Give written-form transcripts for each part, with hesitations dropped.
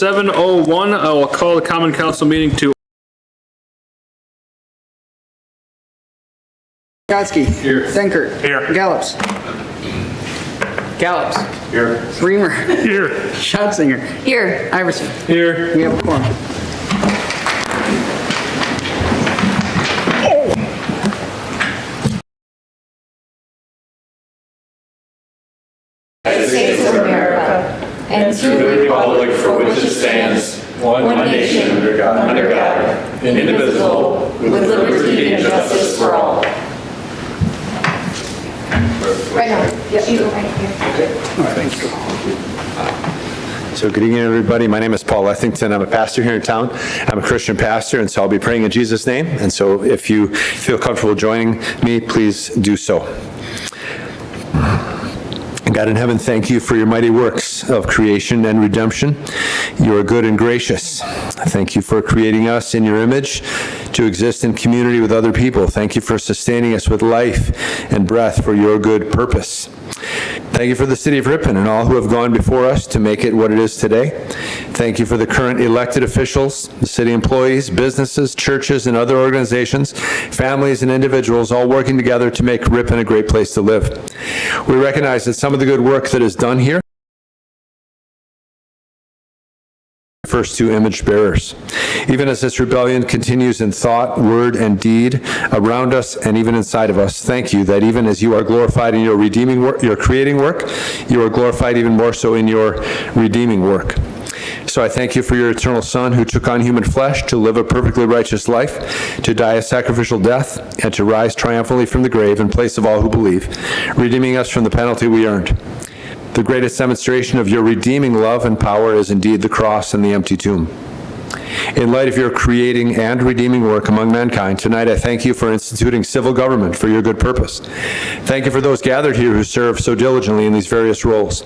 7:01. I will call the Common Council meeting to Gotsky. Here. Denkert. Here. Gallops. Here. Reamer. Here. Schatzinger. Here. Iverson. Here. We have a quorum. United States of America, and to the republic for which it stands, one nation, under God, indivisible, with liberty and justice for all. Right now. Yep, you go right here. So good evening, everybody. My name is Paul Lethington. I'm a pastor here in town. I'm a Christian pastor, and so I'll be praying in Jesus' name. And so if you feel comfortable joining me, please do so. God in heaven, thank you for your mighty works of creation and redemption. You are good and gracious. Thank you for creating us in your image to exist in community with other people. Thank you for sustaining us with life and breath for your good purpose. Thank you for the city of Ripon and all who have gone before us to make it what it is today. Thank you for the current elected officials, the city employees, businesses, churches, and other organizations, families, and individuals all working together to make Ripon a great place to live. We recognize that some of the good work that is done here first two image bearers. Even as this rebellion continues in thought, word, and deed around us and even inside of us, thank you that even as you are glorified in your redeeming work, your creating work, you are glorified even more so in your redeeming work. So I thank you for your eternal Son who took on human flesh to live a perfectly righteous life, to die a sacrificial death, and to rise triumphantly from the grave in place of all who believe, redeeming us from the penalty we earned. The greatest demonstration of your redeeming love and power is indeed the cross and the empty tomb. In light of your creating and redeeming work among mankind, tonight I thank you for instituting civil government for your good purpose. Thank you for those gathered here who serve so diligently in these various roles.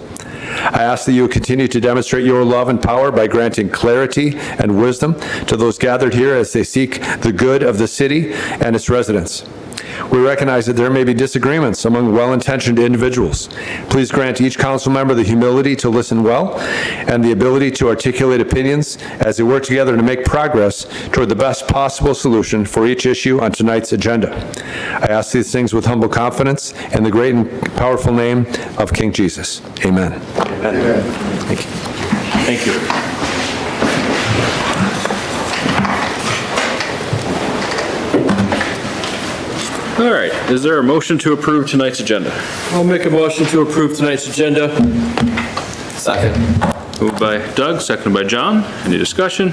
I ask that you continue to demonstrate your love and power by granting clarity and wisdom to those gathered here as they seek the good of the city and its residents. We recognize that there may be disagreements among well-intentioned individuals. Please grant each council member the humility to listen well and the ability to articulate opinions as they work together to make progress toward the best possible solution for each issue on tonight's agenda. I ask these things with humble confidence in the great and powerful name of King Jesus. Amen. Amen. Thank you. Thank you. All right, is there a motion to approve tonight's agenda? I'll make a motion to approve tonight's agenda. Second. Moved by Doug, seconded by John. Any discussion?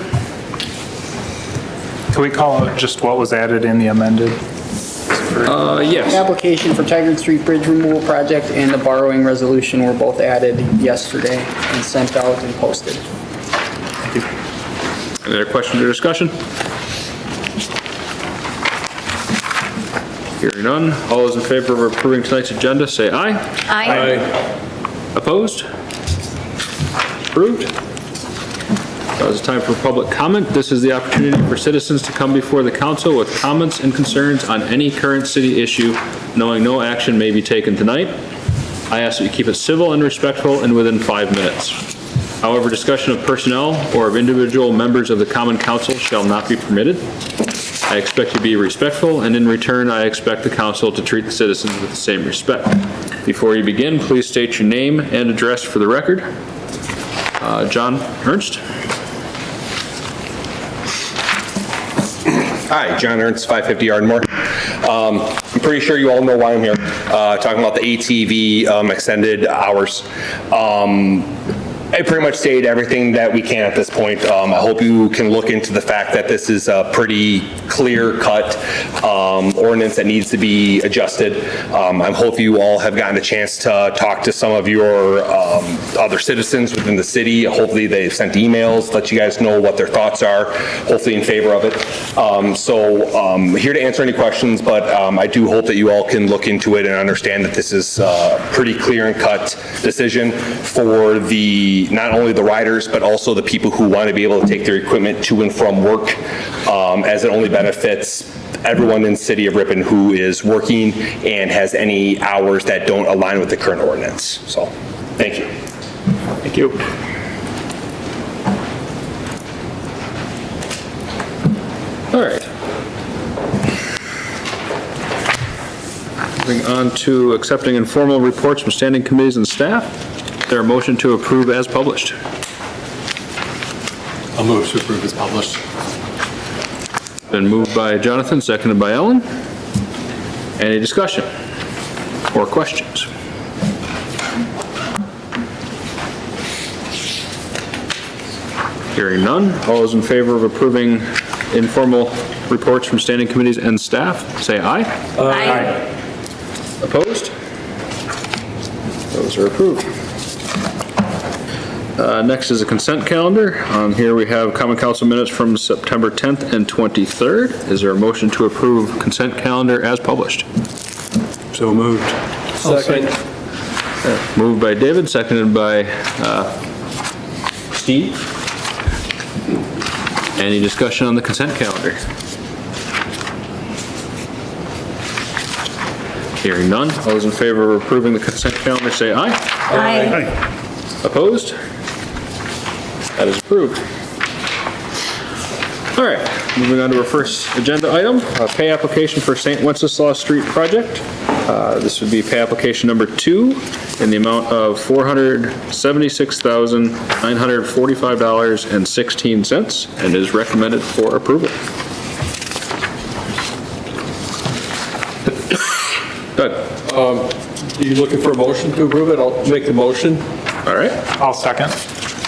Can we call out just what was added in the amended? Yes. Application for Tiger Street Bridge Removal Project and the borrowing resolution were both added yesterday and sent out and posted. Any other questions or discussion? Hearing none, all those in favor of approving tonight's agenda, say aye. Aye. Opposed? Approved. Now it's time for public comment. This is the opportunity for citizens to come before the council with comments and concerns on any current city issue, knowing no action may be taken tonight. I ask that you keep it civil and respectful and within 5 minutes. However, discussion of personnel or of individual members of the common council shall not be permitted. I expect you to be respectful, and in return, I expect the council to treat the citizens with the same respect. Before you begin, please state your name and address for the record. John Ernst. Hi, John Ernst, 550 Ardmore. I'm pretty sure you all know why I'm here, talking about the ATV extended hours. I pretty much stated everything that we can at this point. I hope you can look into the fact that this is a pretty clear-cut ordinance that needs to be adjusted. I hope you all have gotten a chance to talk to some of your other citizens within the city. Hopefully they've sent emails, let you guys know what their thoughts are, hopefully in favor of it. Here to answer any questions, but I do hope that you all can look into it and understand that this is a pretty clear and cut decision for not only the riders, but also the people who want to be able to take their equipment to and from work, as it only benefits everyone in the city of Ripon who is working and has any hours that don't align with the current ordinance. So, thank you. Thank you. All right. Moving on to accepting informal reports from standing committees and staff. Is there a motion to approve as published? I'll move to approve as published. Been moved by Jonathan, seconded by Ellen. Any discussion or questions? Hearing none, all those in favor of approving informal reports from standing committees and staff, say aye. Aye. Opposed? Those are approved. Next is a consent calendar. Here we have common council minutes from September 10th and 23rd. Is there a motion to approve consent calendar as published? So moved. Second. Moved by David, seconded by Steve. Any discussion on the consent calendar? Hearing none. All those in favor of approving the consent calendar say aye. Aye. Opposed? That is approved. All right, moving on to our first agenda item, pay application for St. Wenceslaus Street project. This would be pay application number 2 in the amount of $476,945.16 and is recommended for approval. Doug? Are you looking for a motion to approve it? I'll make the motion. All right. I'll second.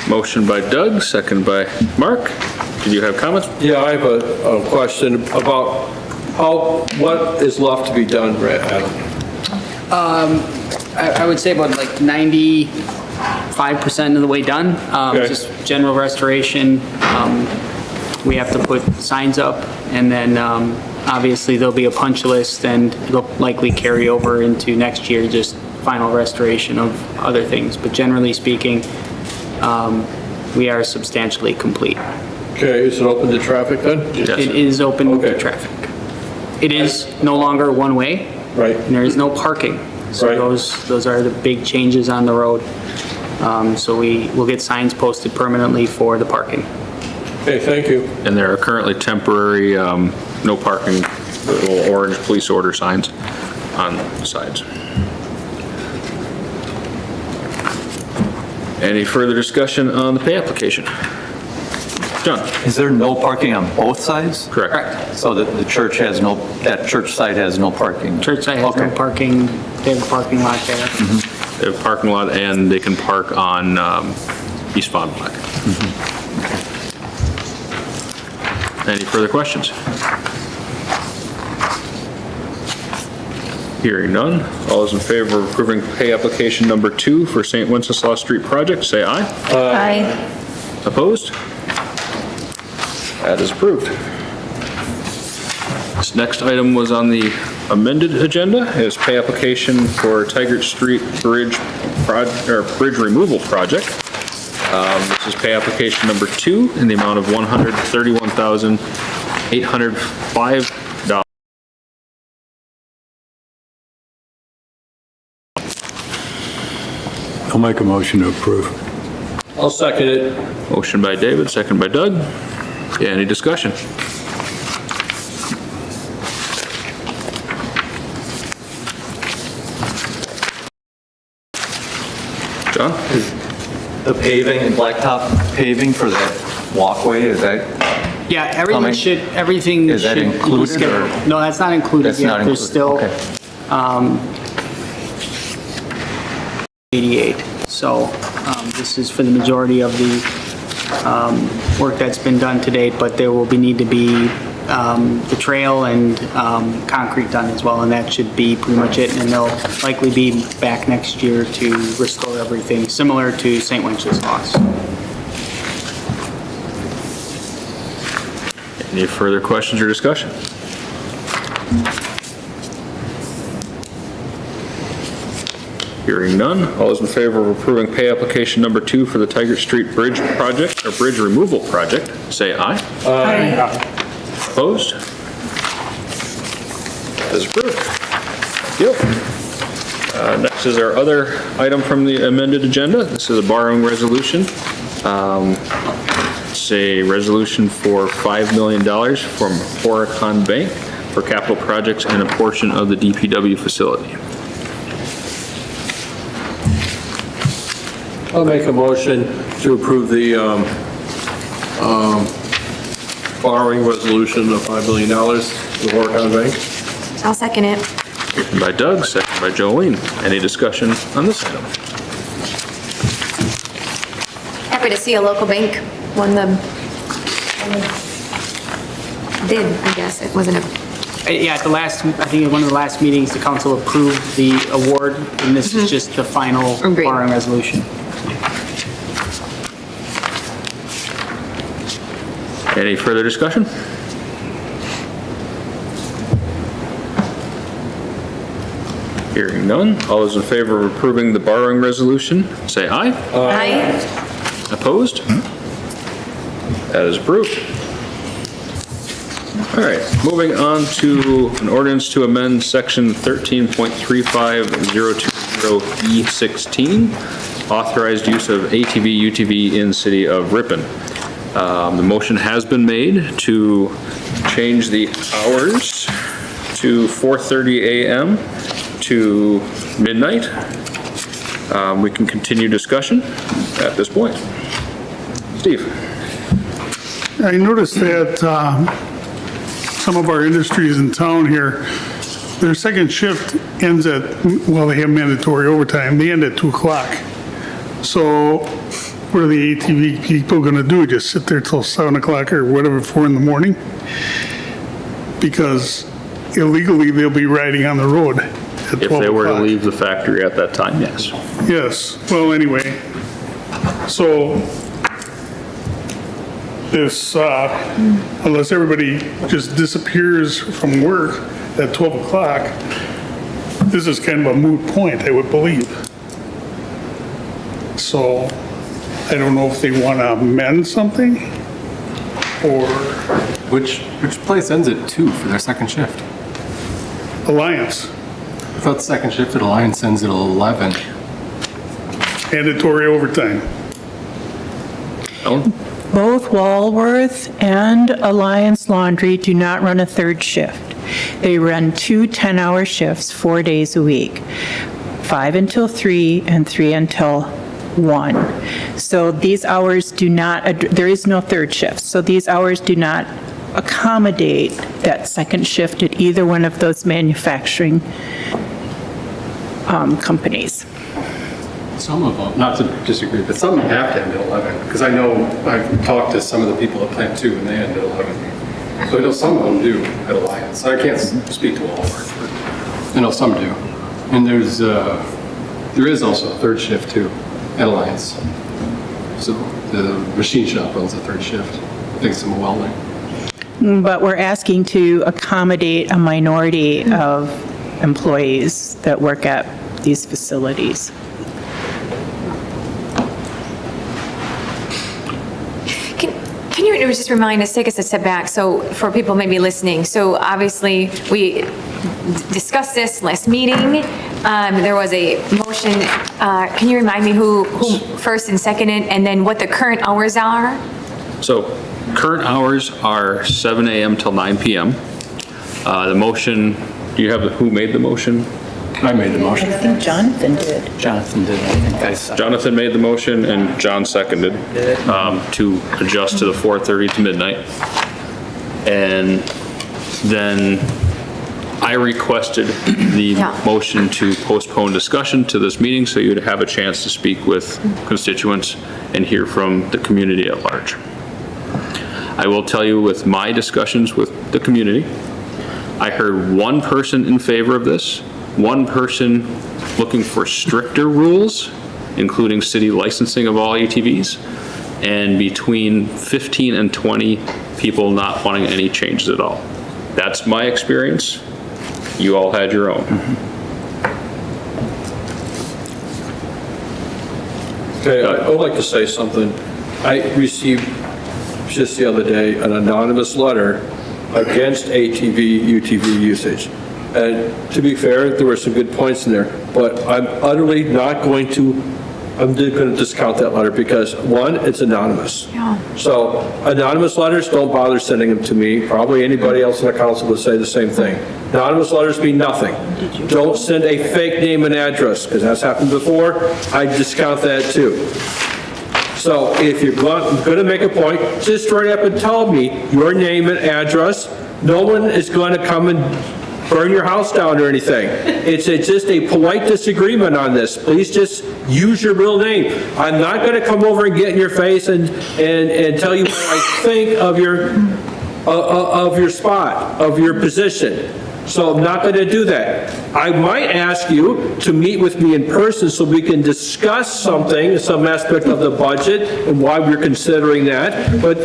Motion by Doug, second by Mark. Did you have comments? Yeah, I have a question about what is left to be done, Adam? I would say about like 95% of the way done. Okay. Just general restoration. We have to put signs up, and then obviously there'll be a punch list, and it'll likely carry over into next year, just final restoration of other things. But generally speaking, we are substantially complete. Okay, is it open to traffic then? Yes. It is open to Okay. traffic. It is no longer one way. Right. And there is no parking. So Right. those are the big changes on the road. So we will get signs posted permanently for the parking. Okay, thank you. And there are currently temporary, no parking, little orange police order signs on the sides. Any further discussion on the pay application? John? Is there no parking on both sides? Correct. So that the church has no, that church site has no parking? Church site has no Okay. parking. They have a parking lot there. They have a parking lot and they can park on East Fond du Lac. Any further questions? Hearing none. All those in favor of approving pay application number 2 for St. Wenceslaus Street project, say aye. Aye. Opposed? That is approved. This next item was on the amended agenda, is pay application for Tigert Street Bridge removal project. This is pay application number 2 in the amount of $131,805. I'll make a motion to approve. I'll second it. Motion by David, second by Doug. Yeah, any discussion? John? The paving and blacktop paving for that walkway, is that, Yeah, everything Coming. everything Is that should be included, scheduled. or- No, that's not included that's yet. not There's included? still, Okay. 88. So this is for the majority of the work that's been done to date, but there will need to be the trail and concrete done as well, and that should be pretty much it. And they'll likely be back next year to restore everything, similar to St. Wenceslaus. Any further questions or discussion? Hearing none, all those in favor of approving pay application number 2 for the Tigert Street Bridge project, or bridge removal project, say aye. Aye. Opposed? That is approved. Thank you. Next is our other item from the amended agenda. This is a borrowing resolution. It's a resolution for $5 million from Horicon Bank for capital projects and a portion of the DPW facility. I'll make a motion to approve the borrowing resolution of $5 million to Horicon Bank. I'll second it. Motion by Doug, second by Jolene. Any discussion on this item? Happy to see a local bank won the bid, I guess. It wasn't a, Yeah, at the last, I think at one of the last meetings, the council approved the award, and this is just the final Agreed. borrowing resolution. Any further discussion? Hearing none. All those in favor of approving the borrowing resolution, say aye. aye. Opposed? That is approved. All right, moving on to an ordinance to amend section 13.35020E16, authorized use of ATV, UTV in city of Ripon. The motion has been made to change the hours to 4:30 a.m. to midnight. We can continue discussion at this point. Steve? I noticed that some of our industries in town here, their second shift ends at, well, they have mandatory overtime, they end at 2 o'clock. So what are the ATV people gonna do? Just sit there till 7 o'clock or whatever, 4 in the morning? Because illegally, they'll be riding on the road at 12 o'clock. If they were to leave the factory at that time, yes. Yes, well, anyway, so this, unless everybody just disappears from work at 12 o'clock, this is kind of a moot point, I would believe. So I don't know if they want to amend something or Which place ends at 2 for their second shift? Alliance, I thought the second shift at Alliance ends at 11. mandatory overtime. Ellen? Both Walworth and Alliance Laundry do not run a third shift. They run 2 10-hour shifts 4 days a week, 5 until 3 and 3 until 1. So these hours do not, there is no third shift, so these hours do not accommodate that second shift at either one of those manufacturing companies. Some of them, not to disagree, but some of them have to end at 11. Because I know, I've talked to some of the people at Plant 2 and they end at 11. So I know some of them do at Alliance. I can't speak to all of them, but I know some do. And there is also a third shift too at Alliance. So the machine shop runs a third shift. I think some welding. But we're asking to accommodate a minority of employees that work at these facilities. Can you just remind us, take us a step back, so for people maybe listening, so obviously we discussed this last meeting, there was a motion, can you remind me who first and seconded, and then what the current hours are? So current hours are 7 a.m. till 9 p.m. The motion, do you have who made the motion? I made the motion. I think Jonathan did. Jonathan did, I think I saw. Jonathan made the motion and John seconded to adjust to the 4:30 to midnight. And then I requested the motion to postpone discussion to this meeting so you'd have a chance to speak with constituents and hear from the community at large. I will tell you, with my discussions with the community, I heard one person in favor of this, one person looking for stricter rules, including city licensing of all ATVs, and between 15 and 20 people not wanting any changes at all. That's my experience. You all had your own. Okay, I would like to say something. I received just the other day an anonymous letter against ATV, UTV usage. And to be fair, there were some good points in there, but I'm utterly not going to I'm going to discount that letter because, one, it's anonymous. Yeah. So anonymous letters, don't bother sending them to me. Probably anybody else in the council would say the same thing. Anonymous letters mean nothing. Don't send a fake name and address, because that's happened before. I discount that too. So if you're going to make a point, just straight up and tell me your name and address. No one is going to come and burn your house down or anything. It's just a polite disagreement on this. Please just use your real name. I'm not going to come over and get in your face and tell you what I think of your spot, of your position. So I'm not going to do that. I might ask you to meet with me in person so we can discuss something, some aspect of the budget and why we're considering that. But,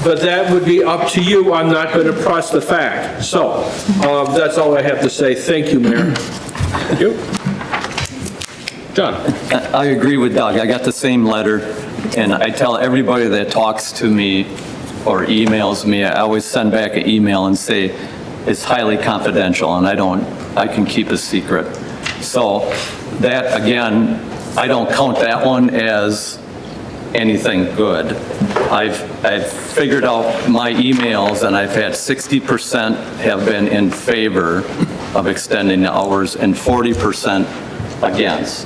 but that would be up to you. I'm not going to press the fact. So that's all I have to say. Thank you, Mayor. Thank you. John? I agree with Doug. I got the same letter, and I tell everybody that talks to me or emails me, I always send back an email and say, it's highly confidential, and I can keep a secret. So that, again, I don't count that one as anything good. I've figured out my emails, and I've had 60% have been in favor of extending the hours and 40% against.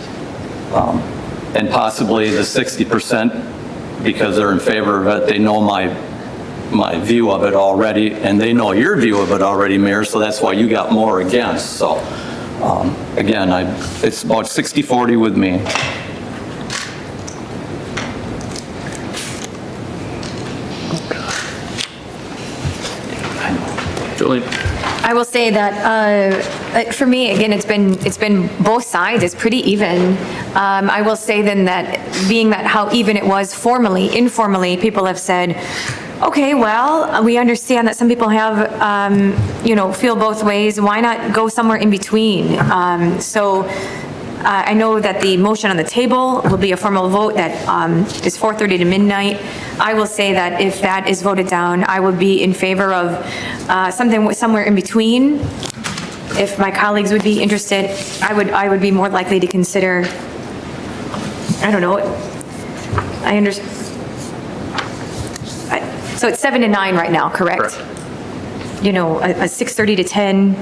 And possibly the 60%, because they're in favor of it, they know my view of it already, and they know your view of it already, Mayor, so that's why you got more against. So, again, it's about 60-40 with me. Julie? I will say that, for me, again, it's been both sides, it's pretty even. I will say then that, being that how even it was formally, informally, people have said, okay, well, we understand that some people have, feel both ways. Why not go somewhere in between? I know that the motion on the table will be a formal vote that is 4:30 to midnight. I will say that if that is voted down, I would be in favor of something somewhere in between. If my colleagues would be interested, I would be more likely to consider, I don't know, I understand. So it's 7 to 9 right now, correct? A 6:30 to 10,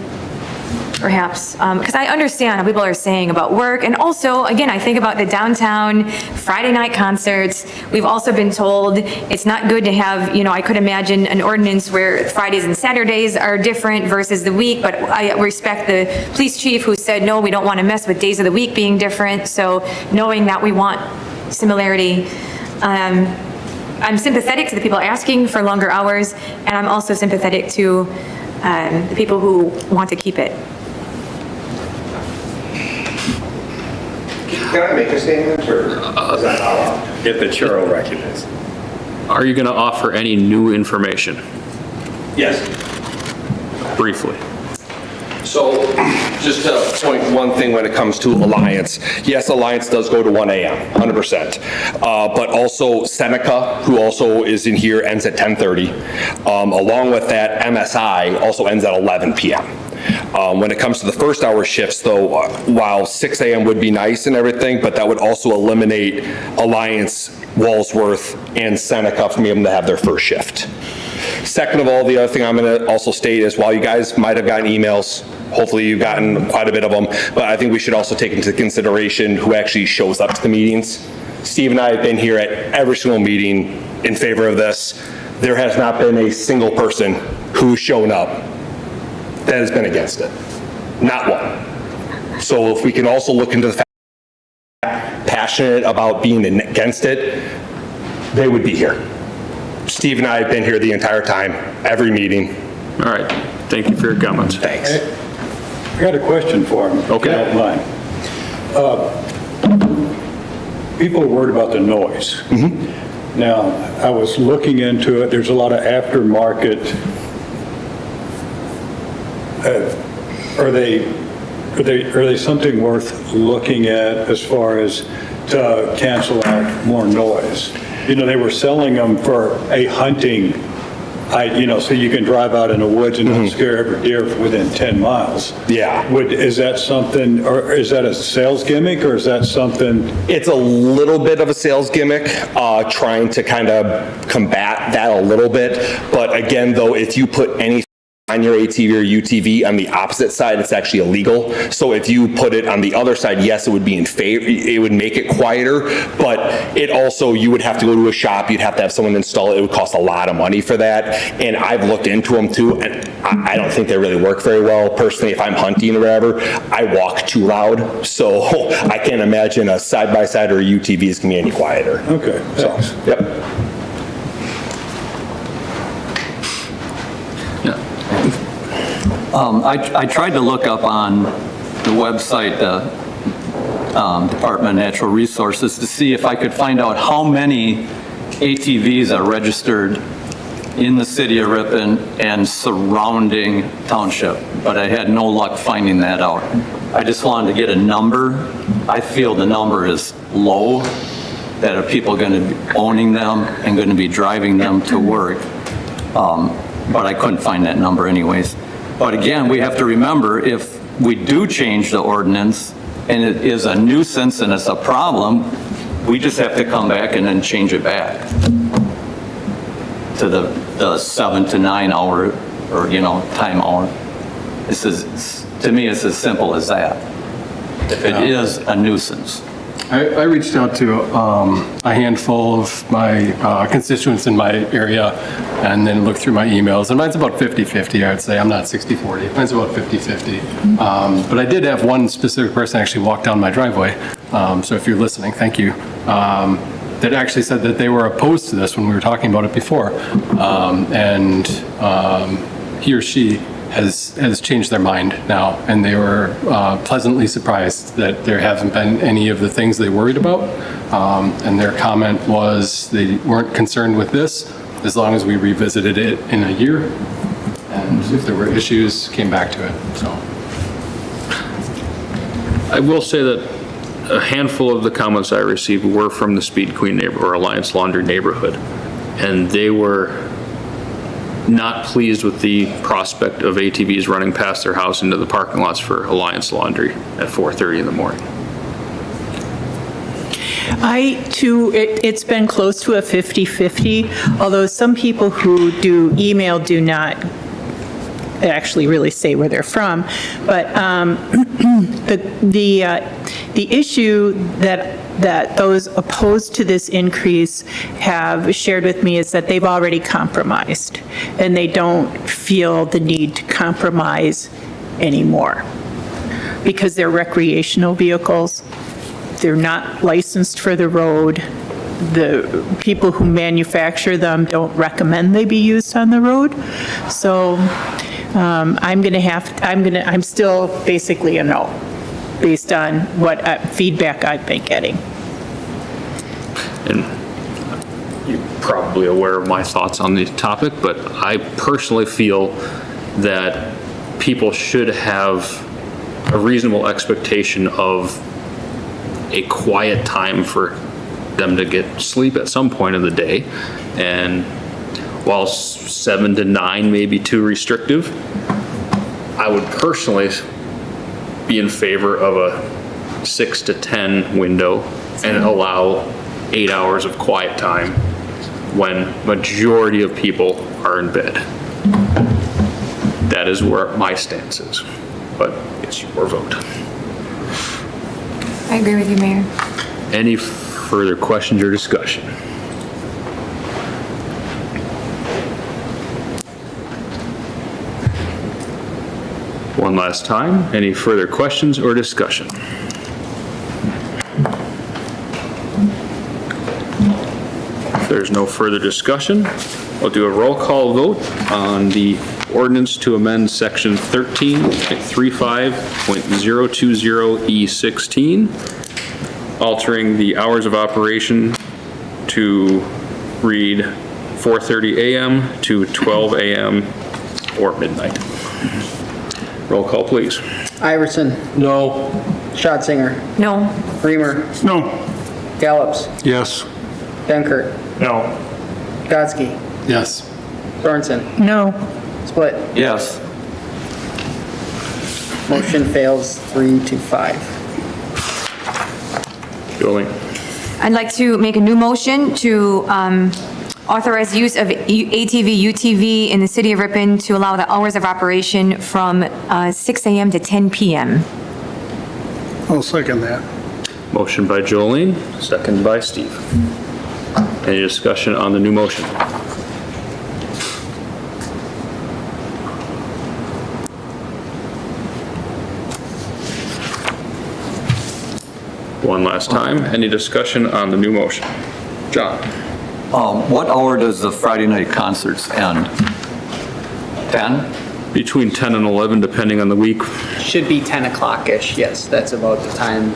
perhaps, because I understand what people are saying about work, and also, again, I think about the downtown Friday night concerts. We've also been told it's not good to have, I could imagine an ordinance where Fridays and Saturdays are different versus the week, but I respect the police chief who said, no, we don't want to mess with days of the week being different, so knowing that we want similarity, I'm sympathetic to the people asking for longer hours, and I'm also sympathetic to the people who want to keep it. Can I make a statement, or is that allowed? If the chair will recognize. Are you going to offer any new information? Yes. Briefly. So, just to point one thing when it comes to Alliance, yes, Alliance does go to 1 a.m., 100%. But also Seneca, who also is in here, ends at 10:30. Along with that, MSI also ends at 11 p.m. When it comes to the first hour shifts, though, while 6 a.m. would be nice and everything, but that would also eliminate Alliance, Walsworth, and Seneca from being able to have their first shift. Second of all, the other thing I'm going to also state is, while you guys might have gotten emails, hopefully you've gotten quite a bit of them, but I think we should also take into consideration who actually shows up to the meetings. Steve and I have been here at every single meeting in favor of this. There has not been a single person who's shown up that has been against it. Not one. So if we can also look into the fact that passionate about being against it, they would be here. Steve and I have been here the entire time, every meeting. All right. Thank you for your comments. Thanks. I got a question for him. Okay. If you don't mind. People are worried about the noise. Mm-hmm. Now, I was looking into it. There's a lot of aftermarket. Are they something worth looking at as far as to cancel out more noise? They were selling them for a hunting so you can drive out in the woods and not scare every deer within 10 miles. Yeah. Is that something, or is that a sales gimmick, or is that something? It's a little bit of a sales gimmick, trying to kind of combat that a little bit. But again, though, if you put any on your ATV or UTV on the opposite side, it's actually illegal. So if you put it on the other side, yes, it would be in favor, it would make it quieter, but it also, you would have to go to a shop, you'd have to have someone install it, it would cost a lot of money for that. And I've looked into them too, and I don't think they really work very well. Personally, if I'm hunting or whatever, I walk too loud, so I can't imagine a side-by-side or a UTV is gonna be any quieter. Okay, thanks. So, yep. I tried to look up on the website, the Department of Natural Resources, to see if I could find out how many ATVs are registered in the city of Ripon and surrounding township, but I had no luck finding that out. I just wanted to get a number. I feel the number is low, that are people going to be owning them and going to be driving them to work, but I couldn't find that number anyways. But again, we have to remember, if we do change the ordinance and it is a nuisance and it's a problem, we just have to come back and then change it back to the 7 to 9 hour, or, time hour. To me, it's as simple as that. If it is a nuisance. I reached out to a handful of my constituents in my area and then looked through my emails, and mine's about 50-50, I would say. I'm not 60-40. Mine's about 50-50. But I did have one specific person actually walk down my driveway, so if you're listening, thank you, that actually said that they were opposed to this when we were talking about it before. And he or she has changed their mind now, and they were pleasantly surprised that there haven't been any of the things they worried about. And their comment was they weren't concerned with this as long as we revisited it in a year, and if there were issues, came back to it. So I will say that a handful of the comments I received were from the Speed Queen or Alliance Laundry neighborhood, and they were not pleased with the prospect of ATVs running past their house into the parking lots for Alliance Laundry at 4:30 in the morning. It's been close to a 50-50, although some people who do email do not actually really say where they're from. But the issue that those opposed to this increase have shared with me is that they've already compromised, and they don't feel the need to compromise anymore because they're recreational vehicles. They're not licensed for the road. The people who manufacture them don't recommend they be used on the road. So I'm still basically a no, based on what feedback I've been getting. And you're probably aware of my thoughts on the topic, but I personally feel that people should have a reasonable expectation of a quiet time for them to get sleep at some point of the day. And while 7 to 9 may be too restrictive, I would personally be in favor of a 6 to 10 window and allow 8 hours of quiet time when majority of people are in bed. That is where my stance is, but it's your vote. I agree with you, Mayor. Any further questions or discussion? One last time, any further questions or discussion? If there's no further discussion, we'll do a roll call vote on the ordinance to amend section 13.35.020E16, altering the hours of operation to read 4:30 a.m. to 12 a.m. or midnight. Roll call, please. Iverson. No. Schatzinger. No. Reamer. No. Gallops. Yes. Dunkert. No. Gotsky. yes. Sorensen? No. Split. Yes. Motion fails 3-5. Julie? I'd like to make a new motion to authorize use of ATV, UTV in the city of Ripon to allow the hours of operation from 6 a.m. to 10 p.m. I'll second that. Motion by Jolene, second by Steve. Any discussion on the new motion? One last time, any discussion on the new motion? John? What hour does the Friday night concerts end? 10? Between 10 and 11, depending on the week. Should be 10 o'clock-ish, yes, that's about the time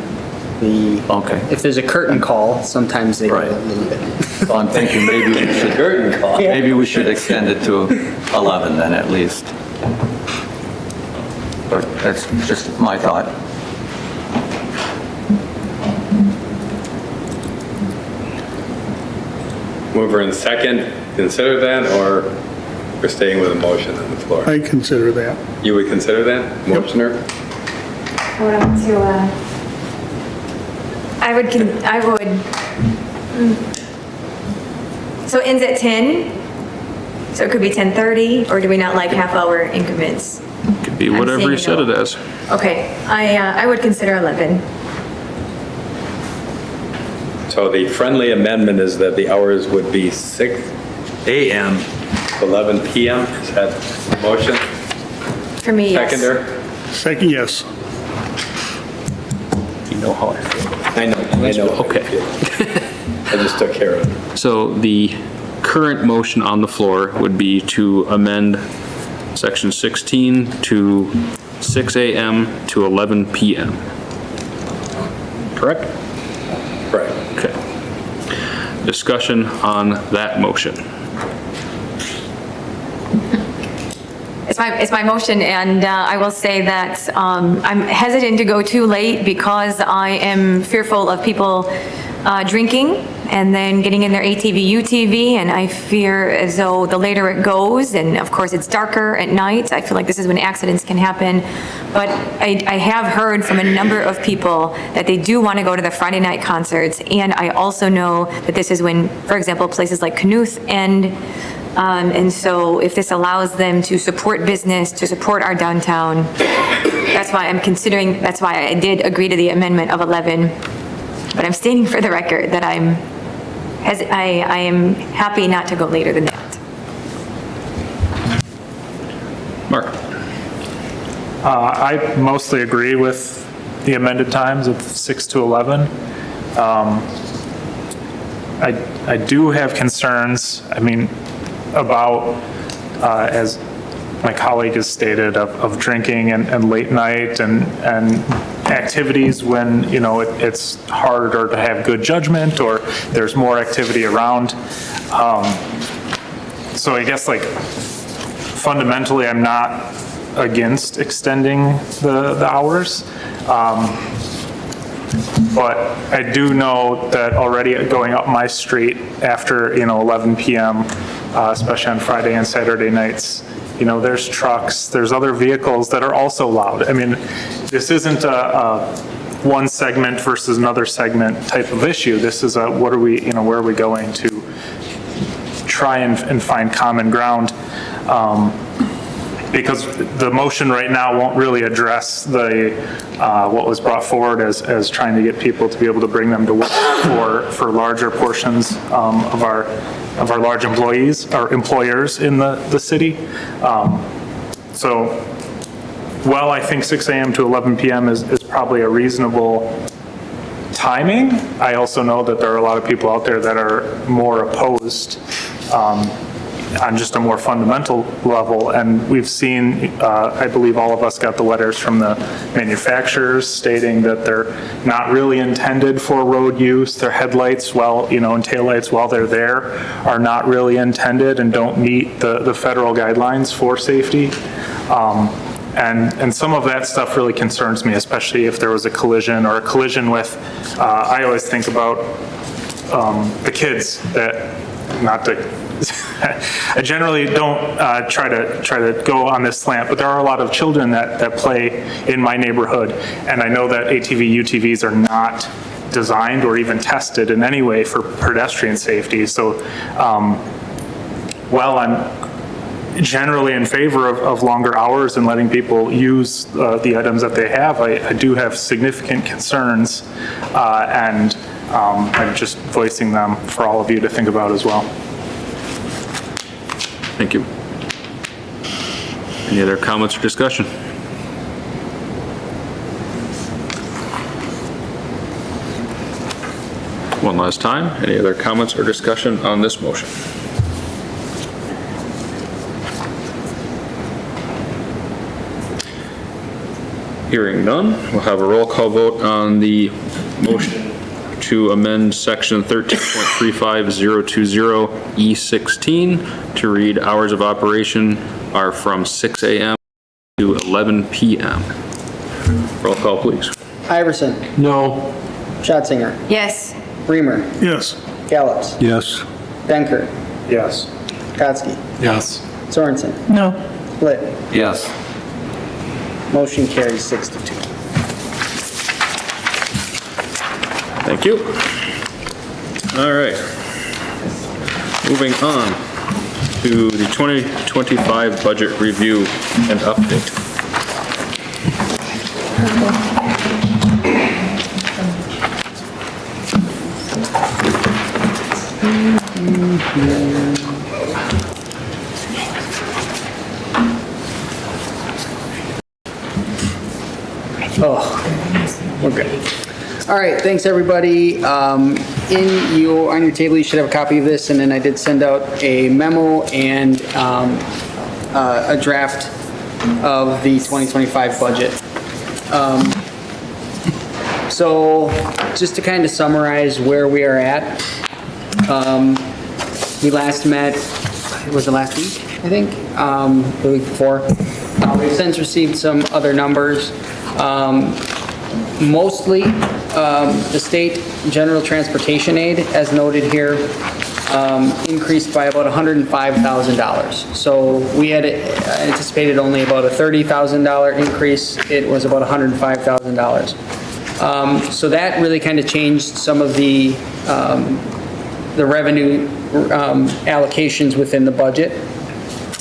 Okay. if there's a curtain call, sometimes they go a little bit. So I'm thinking maybe we should, maybe we should extend it to 11 then at least. But that's just my thought. Mover and second, consider that, or we're staying with a motion on the floor? I consider that. You would consider that, motioner? So it ends at 10? So it could be 10:30, or do we not like half-hour increments? Could be whatever you said it as. Okay, I would consider 11. So the friendly amendment is that the hours would be 6 a.m. to 11 p.m. Is that the motion? For me, yes. Seconder? Second, yes. You know how I feel. I know. Okay. I just took care of it. So the current motion on the floor would be to amend section 16 to 6 a.m. to 11 p.m. Correct? Right. Okay. Discussion on that motion. It's my motion, and I will say that I'm hesitant to go too late because I am fearful of people drinking and then getting in their ATV, UTV, and I fear as though the later it goes, and of course it's darker at night, I feel like this is when accidents can happen. But I have heard from a number of people that they do want to go to the Friday night concerts, and I also know that this is when, for example, places like Knuth end. And so if this allows them to support business, to support our downtown, that's why I did agree to the amendment of 11. But I'm stating for the record that I am happy not to go later than that. Mark? I mostly agree with the amended times of 6 to 11. I do have concerns, about, as my colleague has stated, of drinking and late night and activities when, it's harder to have good judgment or there's more activity around. So I guess fundamentally, I'm not against extending the hours. But I do know that already going up my street after, 11 p.m., especially on Friday and Saturday nights, there's trucks, there's other vehicles that are also loud. This isn't a one segment versus another segment type of issue. This is a, where are we going to try and find common ground? Because the motion right now won't really address what was brought forward as trying to get people to be able to bring them to work for larger portions of our large employees or employers in the city. So while I think 6 a.m. to 11 p.m. is probably a reasonable timing, I also know that there are a lot of people out there that are more opposed on just a more fundamental level, and we've seen, I believe all of us got the letters from the manufacturers stating that they're not really intended for road use. Their headlights, and taillights while they're there are not really intended and don't meet the federal guidelines for safety. And some of that stuff really concerns me, especially if there was a collision with, I always think about the kids that not to, I generally don't try to go on this slant, but there are a lot of children that play in my neighborhood, and I know that ATV, UTVs are not designed or even tested in any way for pedestrian safety. So while I'm generally in favor of longer hours and letting people use the items that they have, I do have significant concerns, and I'm just voicing them for all of you to think about as well. Thank you. Any other comments or discussion? One last time, any other comments or discussion on this motion? Hearing none, we'll have a roll call vote on the motion to amend section 13.35020E16 to read hours of operation are from 6 a.m. to 11 p.m. Roll call, please. Iverson. No. Schatzinger. Yes. Reamer. Yes. Gallops. Yes. Benker. Yes. Kotsky. Yes. Sorensen. No. Split. Yes. Motion carries 6-2. Thank you. All right. Moving on to the 2025 budget review and update. We're good. All right, thanks, everybody. On your table, you should have a copy of this, and then I did send out a memo and a draft of the 2025 budget. So just to kind of summarize where we are at, we last met, was it last week, I think? The week before. We've since received some other numbers. Mostly, the state general transportation aid, as noted here, increased by about $105,000. So we had anticipated only about a $30,000 increase. It was about $105,000. So that really kind of changed some of the revenue allocations within the budget.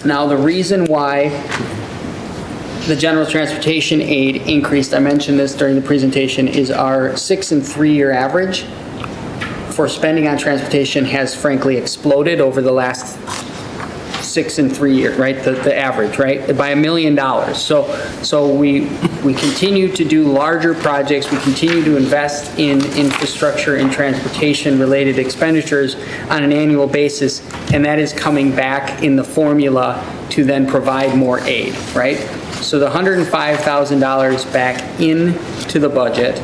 Now, the reason why the general transportation aid increased, I mentioned this during the presentation, is our 6 and 3 year average for spending on transportation has frankly exploded over the last 6 and 3 years, right? The average, right? By $1 million. So we continue to do larger projects. We continue to invest in infrastructure and transportation related expenditures on an annual basis, and that is coming back in the formula to then provide more aid, right? So the $105,000 back into the budget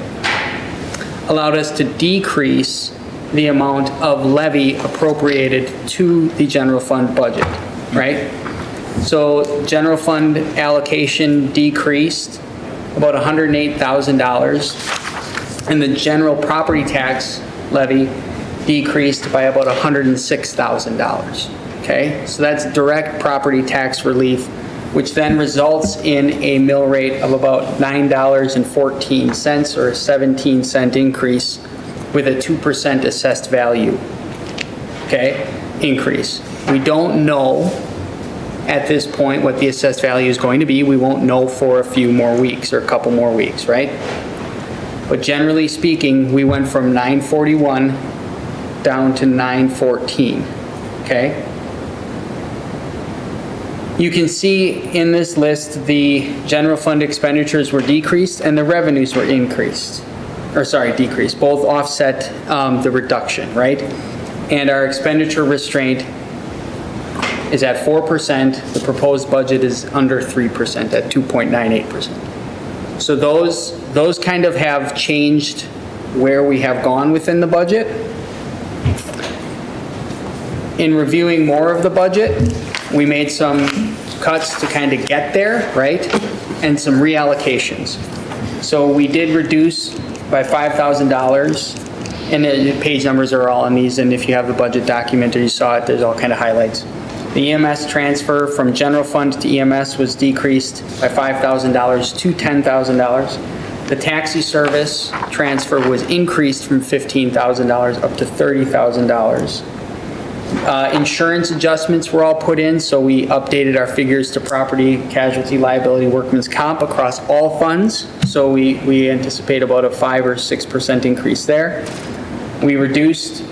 allowed us to decrease the amount of levy appropriated to the general fund budget, right? So general fund allocation decreased about $108,000, and the general property tax levy decreased by about $106,000, okay? So that's direct property tax relief, which then results in a mill rate of about $9.14, or a 17-cent increase with a 2% assessed value, okay, increase. We don't know at this point what the assessed value is going to be. We won't know for a few more weeks or a couple more weeks, right? But generally speaking, we went from 941 down to 914, okay? You can see in this list the general fund expenditures were decreased and the revenues were increased, or sorry, decreased. Both offset the reduction, right? And our expenditure restraint is at 4%. The proposed budget is under 3% at 2.98%. So those kind of have changed where we have gone within the budget. In reviewing more of the budget, we made some cuts to kind of get there, right? And some reallocations. So we did reduce by $5,000 And the page numbers are all on these, and if you have the budget document or you saw it, there's all kind of highlights. The EMS transfer from general fund to EMS was decreased by $5,000 to $10,000. The taxi service transfer was increased from $15,000 up to $30,000. Insurance adjustments were all put in, so we updated our figures to property, casualty, liability, workman's comp across all funds. So we anticipate about a 5 or 6% increase there. We reduced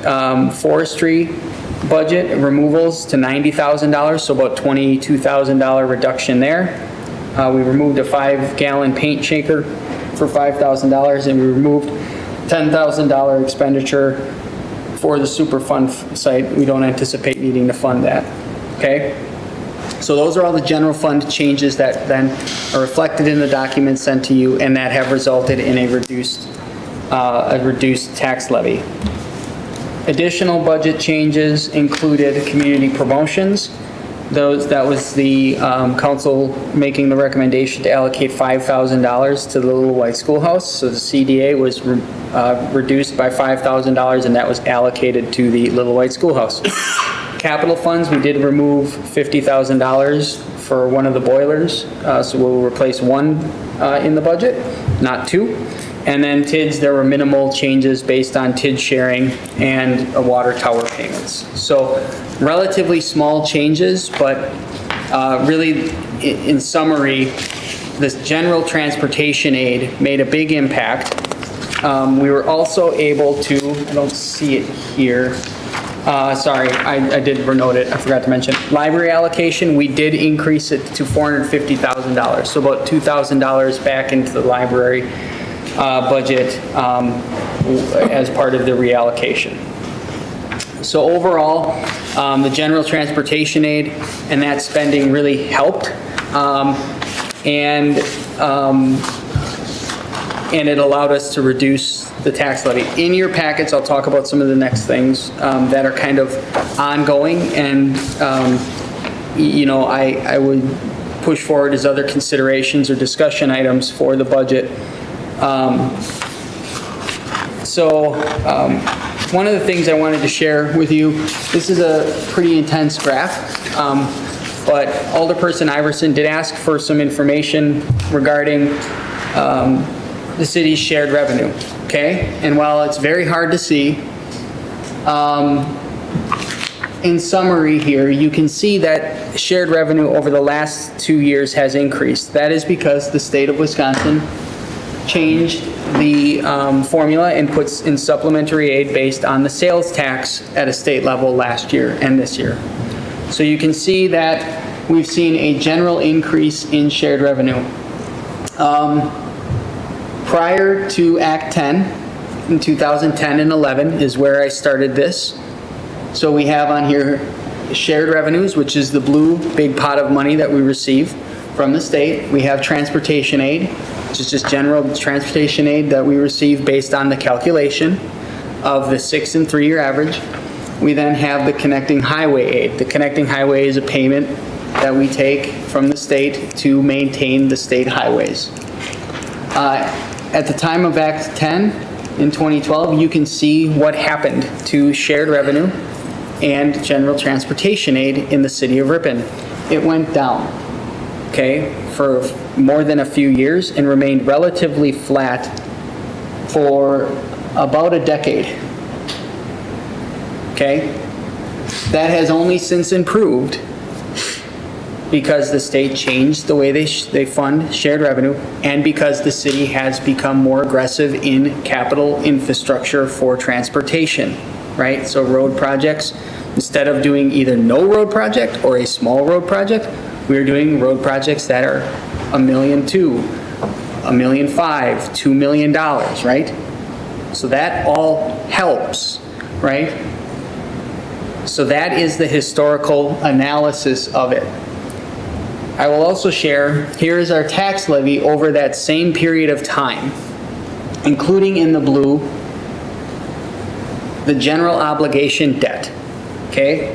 forestry budget removals to $90,000, so about $22,000 reduction there. We removed a 5-gallon paint shaker for $5,000, and we removed $10,000 expenditure for the Superfund site. We don't anticipate needing to fund that, okay? So those are all the general fund changes that then are reflected in the documents sent to you and that have resulted in a reduced tax levy. Additional budget changes included community promotions. That was the council making the recommendation to allocate $5,000 to the Little White Schoolhouse. So the CDA was reduced by $5,000 and that was allocated to the Little White Schoolhouse. Capital funds, we did remove $50,000 for one of the boilers. So we'll replace one in the budget, not two. And then TIDS, there were minimal changes based on TID sharing and water tower payments. So relatively small changes, but really, in summary, this general transportation aid made a big impact. We were also able to, I don't see it here, sorry, I did note it, I forgot to mention. Library allocation, we did increase it to $450,000, so about $2,000 back into the library budget as part of the reallocation. So overall, the general transportation aid and that spending really helped, and it allowed us to reduce the tax levy. In your packets, I'll talk about some of the next things that are kind of ongoing, and you know, I would push forward as other considerations or discussion items for the budget. One of the things I wanted to share with you, this is a pretty intense graph, but Alderperson Iverson did ask for some information regarding the city's shared revenue, okay? And while it's very hard to see, in summary here, you can see that shared revenue over the last 2 years has increased. That is because the state of Wisconsin changed the formula and puts in supplementary aid based on the sales tax at a state level last year and this year. So you can see that we've seen a general increase in shared revenue. Prior to Act 10, in 2010 and 11 is where I started this. So we have on here shared revenues, which is the blue big pot of money that we receive from the state. We have transportation aid, which is just general transportation aid that we receive based on the calculation of the 6 and 3 year average. We then have the connecting highway aid. The connecting highway is a payment that we take from the state to maintain the state highways. At the time of Act 10 in 2012, you can see what happened to shared revenue and general transportation aid in the city of Ripon. It went down, okay, for more than a few years and remained relatively flat for about a decade, okay? That has only since improved because the state changed the way they fund shared revenue and because the city has become more aggressive in capital infrastructure for transportation, right? So road projects, instead of doing either no road project or a small road project, we're doing road projects that are $1.2 million, $1.5 million, $2 million, right? So that all helps, right? So that is the historical analysis of it. I will also share, here is our tax levy over that same period of time, including in the blue, the general obligation debt, okay?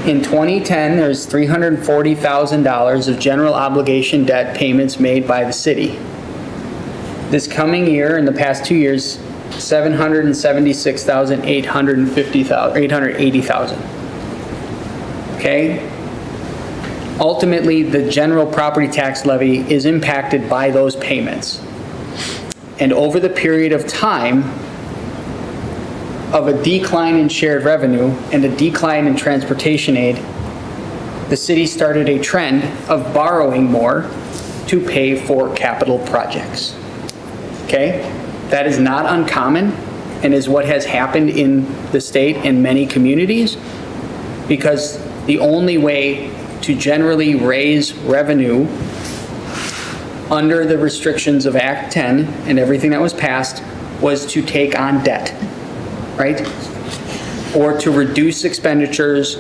In 2010, there's $340,000 of general obligation debt payments made by the city. This coming year, in the past 2 years, $880,000. Okay? Ultimately, the general property tax levy is impacted by those payments. And over the period of time of a decline in shared revenue and a decline in transportation aid, the city started a trend of borrowing more to pay for capital projects. Okay? That is not uncommon and is what has happened in the state in many communities, because the only way to generally raise revenue under the restrictions of Act 10 and everything that was passed was to take on debt, right? Or to reduce expenditures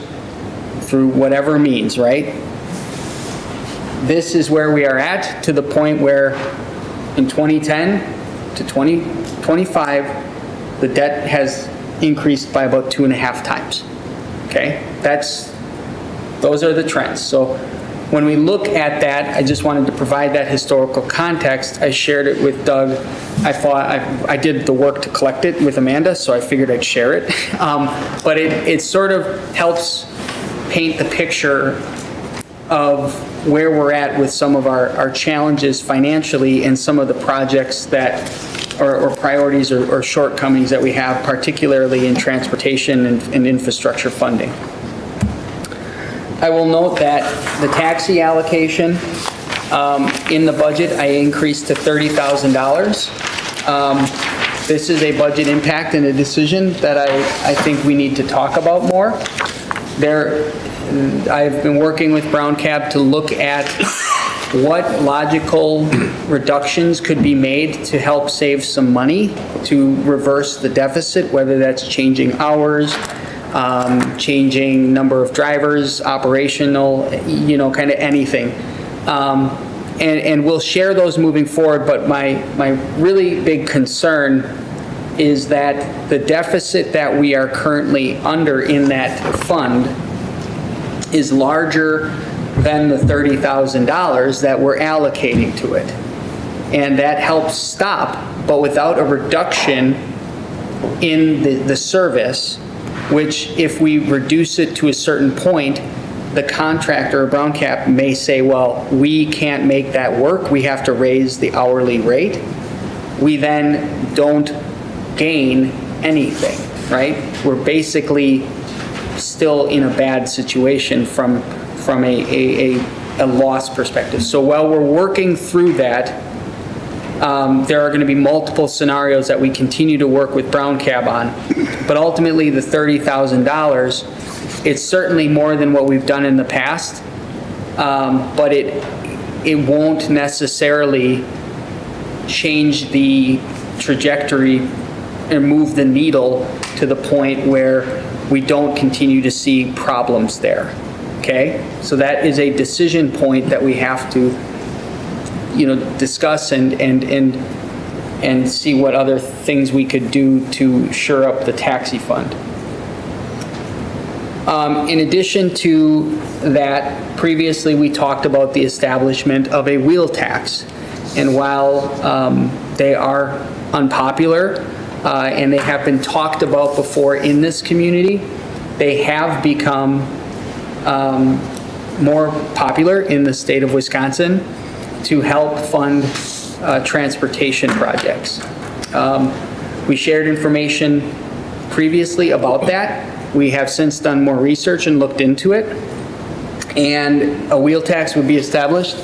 through whatever means, right? This is where we are at, to the point where in 2010 to 2025, the debt has increased by about 2.5 times, okay? Those are the trends. So when we look at that, I just wanted to provide that historical context. I shared it with Doug. I thought I did the work to collect it with Amanda, so I figured I'd share it. But it sort of helps paint the picture of where we're at with some of our challenges financially and some of the projects that, or priorities or shortcomings that we have, particularly in transportation and infrastructure funding. I will note that the taxi allocation in the budget, I increased to $30,000. This is a budget impact and a decision that I think we need to talk about more. I've been working with Brown Cab to look at what logical reductions could be made to help save some money to reverse the deficit, whether that's changing hours, changing number of drivers, operational, kind of anything. And we'll share those moving forward, but my really big concern is that the deficit that we are currently under in that fund is larger than the $30,000 that we're allocating to it. And that helps stop, but without a reduction in the service, which if we reduce it to a certain point, the contractor or Brown Cap may say, well, we can't make that work, we have to raise the hourly rate. We then don't gain anything, right? We're basically still in a bad situation from a loss perspective. So while we're working through that, there are going to be multiple scenarios that we continue to work with Brown Cab on. But ultimately, the $30,000, it's certainly more than what we've done in the past, but it won't necessarily change the trajectory and move the needle to the point where we don't continue to see problems there, okay? So that is a decision point that we have to, discuss and see what other things we could do to shore up the taxi fund. In addition to that, previously we talked about the establishment of a wheel tax. And while they are unpopular and they have been talked about before in this community, they have become more popular in the state of Wisconsin to help fund transportation projects. We shared information previously about that. We have since done more research and looked into it. And a wheel tax would be established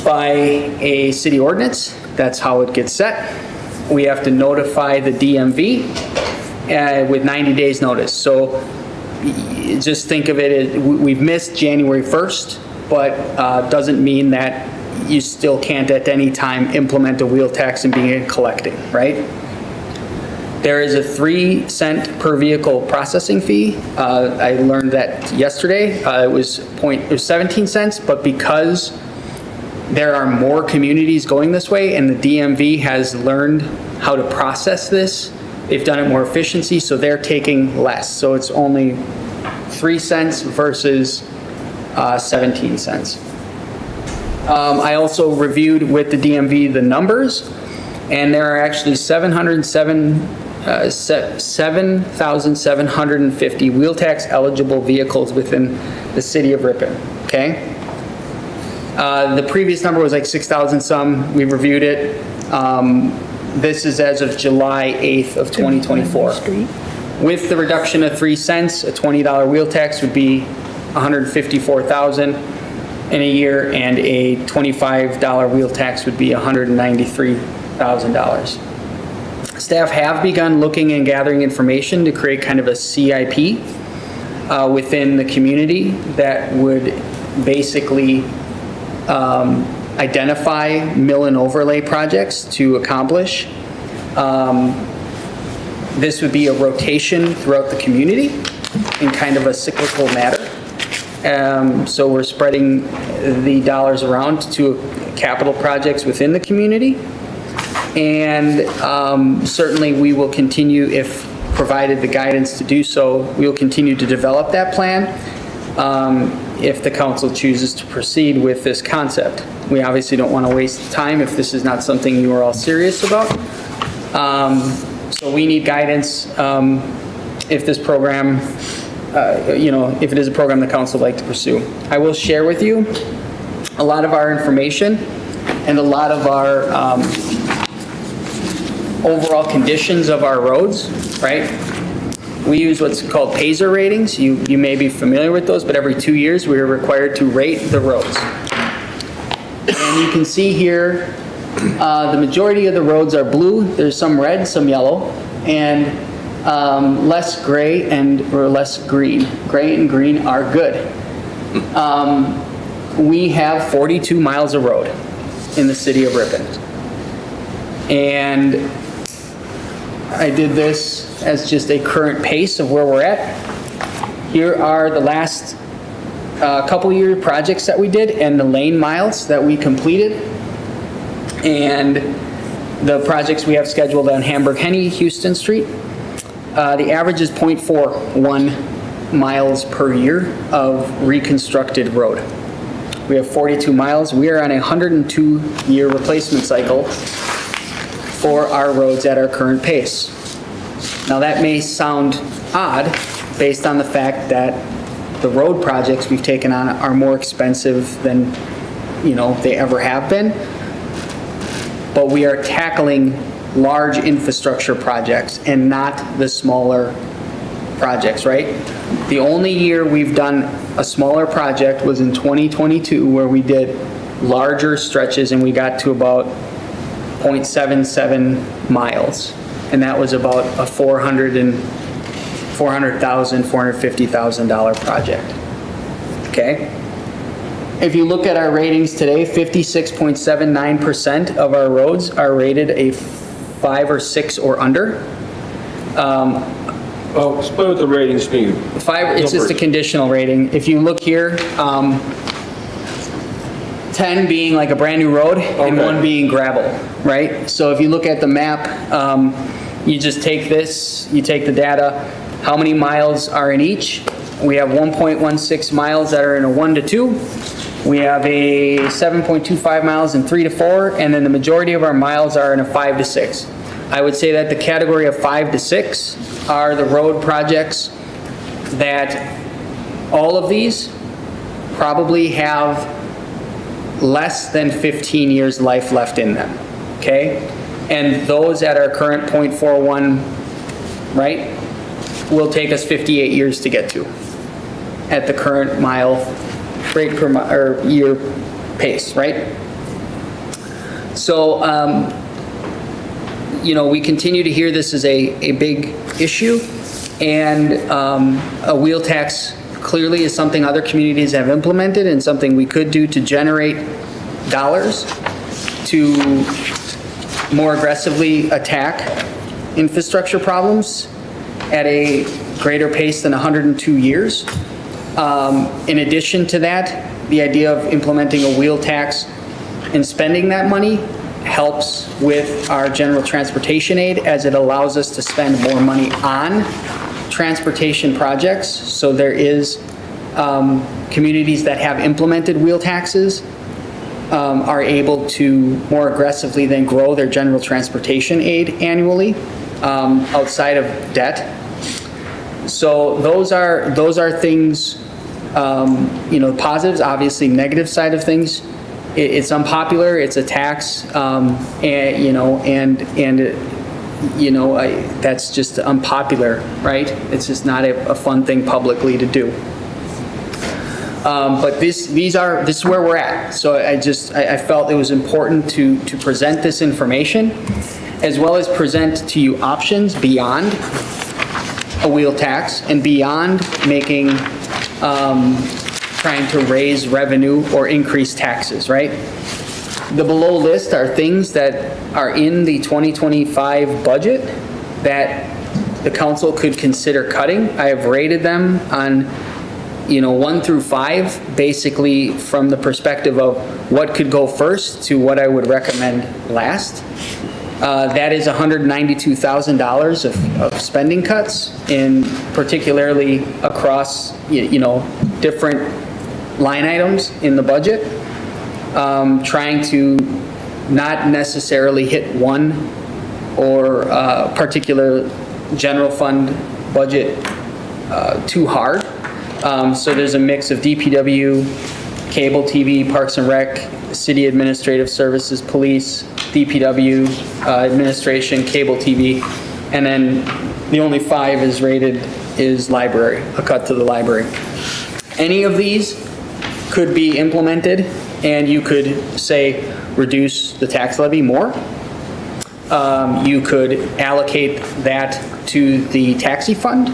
by a city ordinance. That's how it gets set. We have to notify the DMV with 90 days notice. So just think of it as we've missed January 1st, but doesn't mean that you still can't at any time implement a wheel tax and begin collecting, right? There is a 3-cent per vehicle processing fee. I learned that yesterday. It was 17 cents, but because there are more communities going this way and the DMV has learned how to process this, they've done it more efficiency, so they're taking less. So it's only 3 cents versus 17 cents. I also reviewed with the DMV the numbers, And there are actually 7,750 wheel tax eligible vehicles within the city of Ripon, okay? The previous number was like 6,000 some, we reviewed it. This is as of July 8th of 2024. With the reduction of 3 cents, a $20 wheel tax would be $154,000 in a year, and a $25 wheel tax would be $193,000. Staff have begun looking and gathering information to create kind of a CIP within the community that would basically identify mill and overlay projects to accomplish. This would be a rotation throughout the community in kind of a cyclical manner. So we're spreading the dollars around to capital projects within the community. And certainly we will continue, if provided the guidance to do so, we will continue to develop that plan if the council chooses to proceed with this concept. We obviously don't want to waste time if this is not something you are all serious about. So we need guidance if this program, if it is a program the council would like to pursue. I will share with you a lot of our information and a lot of our overall conditions of our roads, right? We use what's called PASER ratings. You may be familiar with those, but every 2 years we are required to rate the roads. And you can see here, the majority of the roads are blue. There's some red, some yellow, and less gray or less green. Gray and green are good. We have 42 miles of road in the city of Ripon. And I did this as just a current pace of where we're at. Here are the last couple year projects that we did and the lane miles that we completed. And the projects we have scheduled on Hamburg-Henny, Houston Street. The average is 0.41 miles per year of reconstructed road. We have 42 miles. We are on a 102-year replacement cycle for our roads at our current pace. Now that may sound odd based on the fact that the road projects we've taken on are more expensive than, they ever have been. But we are tackling large infrastructure projects and not the smaller projects, right? The only year we've done a smaller project was in 2022, where we did larger stretches and we got to about 0.77 miles. And that was about a $450,000 project, okay? If you look at our ratings today, 56.79% of our roads are rated a 5 or 6 or under. Explain what the ratings mean. 5, it's just a conditional rating. If you look here, 10 being like a brand new road and 1 being gravel, right? So if you look at the map, you just take this, you take the data, how many miles are in each? We have 1.16 miles that are in a 1 to 2. We have a 7.25 miles in 3 to 4, and then the majority of our miles are in a 5 to 6. I would say that the category of 5 to 6 are the road projects that all of these probably have less than 15 years life left in them, okay? And those at our current 0.41, right, will take us 58 years to get to at the current mile rate per or year pace, right? So, we continue to hear this is a big issue, and a wheel tax clearly is something other communities have implemented and something we could do to generate dollars to more aggressively attack infrastructure problems at a greater pace than 102 years. In addition to that, the idea of implementing a wheel tax and spending that money helps with our general transportation aid, as it allows us to spend more money on transportation projects. So there is communities that have implemented wheel taxes are able to more aggressively then grow their general transportation aid annually outside of debt. So those are things, positives. Obviously, negative side of things. It's unpopular. It's a tax, that's just unpopular, right? It's just not a fun thing publicly to do. But this is where we're at. So I felt it was important to present this information, as well as present to you options beyond a wheel tax and beyond making, trying to raise revenue or increase taxes, right? The below list are things that are in the 2025 budget that the council could consider cutting. I have rated them on 1 through 5, basically from the perspective of what could go first to what I would recommend last. That is $192,000 of spending cuts, in particularly across, different line items in the budget. Trying to not necessarily hit one or particular general fund budget too hard. So there's a mix of DPW, cable TV, Parks and Rec, City Administrative Services, Police, DPW, Administration, cable TV, and then the only 5 is rated is library, a cut to the library. Any of these could be implemented, and you could say reduce the tax levy more. You could allocate that to the taxi fund.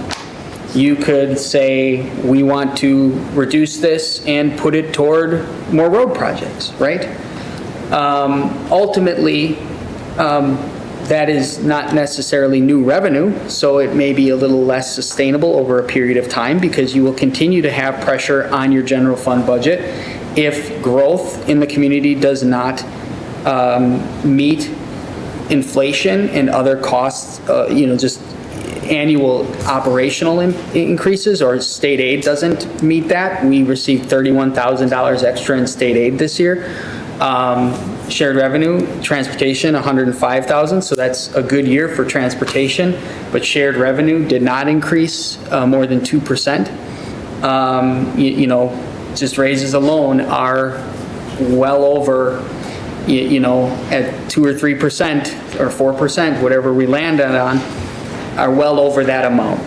You could say we want to reduce this and put it toward more road projects, right? Ultimately, that is not necessarily new revenue, so it may be a little less sustainable over a period of time, because you will continue to have pressure on your general fund budget if growth in the community does not meet inflation and other costs, just annual operational increases, or state aid doesn't meet that. We received $31,000 extra in state aid this year. Shared revenue, transportation, $105,000, so that's a good year for transportation, but shared revenue did not increase more than 2%. Just raises alone are well over, at 2 or 3% or 4%, whatever we land on, are well over that amount.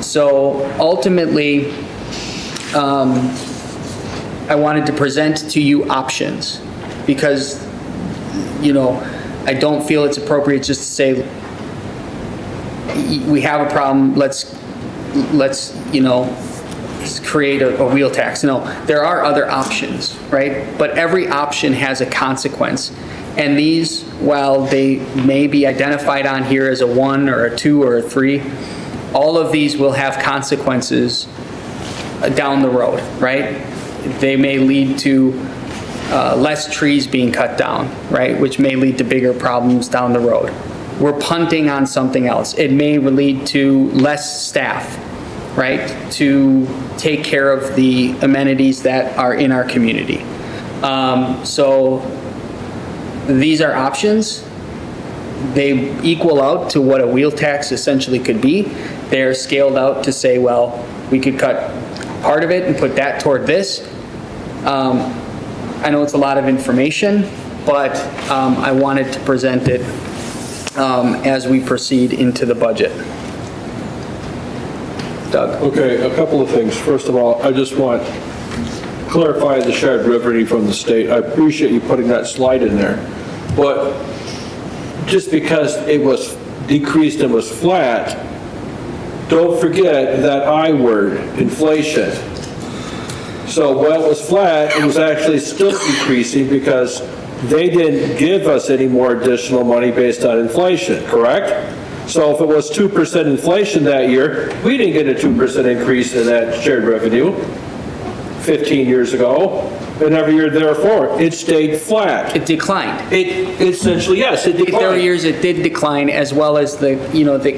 So ultimately, I wanted to present to you options, because I don't feel it's appropriate just to say we have a problem, let's create a wheel tax. No, there are other options, right? But every option has a consequence. And these, while they may be identified on here as a 1 or a 2 or a 3, all of these will have consequences down the road, right? They may lead to less trees being cut down, right? Which may lead to bigger problems down the road. We're punting on something else. It may lead to less staff, right? To take care of the amenities that are in our community. So these are options. They equal out to what a wheel tax essentially could be. They're scaled out to say, well, we could cut part of it and put that toward this. I know it's a lot of information, but I wanted to present it as we proceed into the budget. Doug? Okay, a couple of things. First of all, I just want to clarify the shared revenue from the state. I appreciate you putting that slide in there. But just because it was decreased and was flat, don't forget that I word, inflation. So while it was flat, it was actually still decreasing because they didn't give us any more additional money based on inflation, correct? So if it was 2% inflation that year, we didn't get a 2% increase in that shared revenue 15 years ago. And every year therefore, it stayed flat. It declined. It essentially, yes, it declined. There were years it did decline, as well as the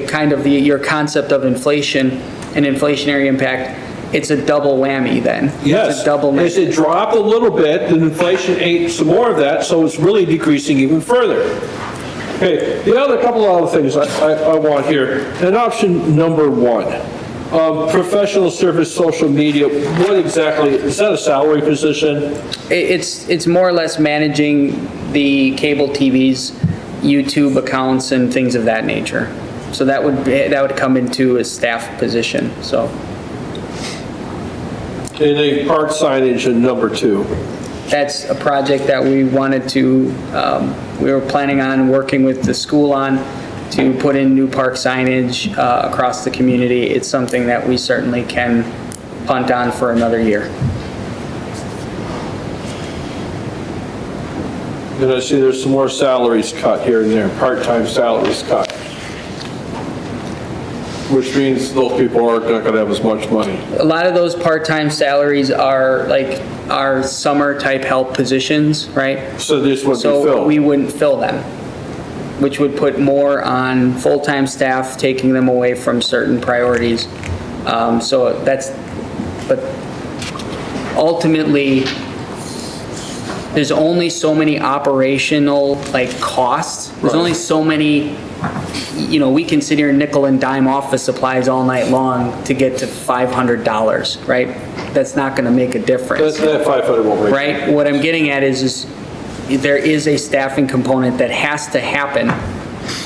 kind of your concept of inflation and inflationary impact. it's a double whammy then. Yes. It's a double As it dropped a little bit, then inflation ate some more of that, so it's really decreasing even further. Okay, the other couple of other things I want here. And option number 1, professional service social media, what exactly, is that a salary position? It's more or less managing the cable TV's YouTube accounts and things of that nature. So that would come into a staff position, so. And then park signage in number 2. That's a project that we wanted to, we were planning on working with the school on to put in new park signage across the community. It's something that we certainly can punt on for another year. And I see there's some more salaries cut here and there, part-time salaries cut. Which means those people aren't not gonna have as much money. A lot of those part-time salaries are like our summer type help positions, right? So this would be So filled. we wouldn't fill them, which would put more on full-time staff, taking them away from certain priorities. So but ultimately, there's only so many operational costs. There's only so many, we can sit here and nickel and dime office supplies all night long to get to $500, right? That's not gonna make a difference. That 500 won't make. Right? What I'm getting at is there is a staffing component that has to happen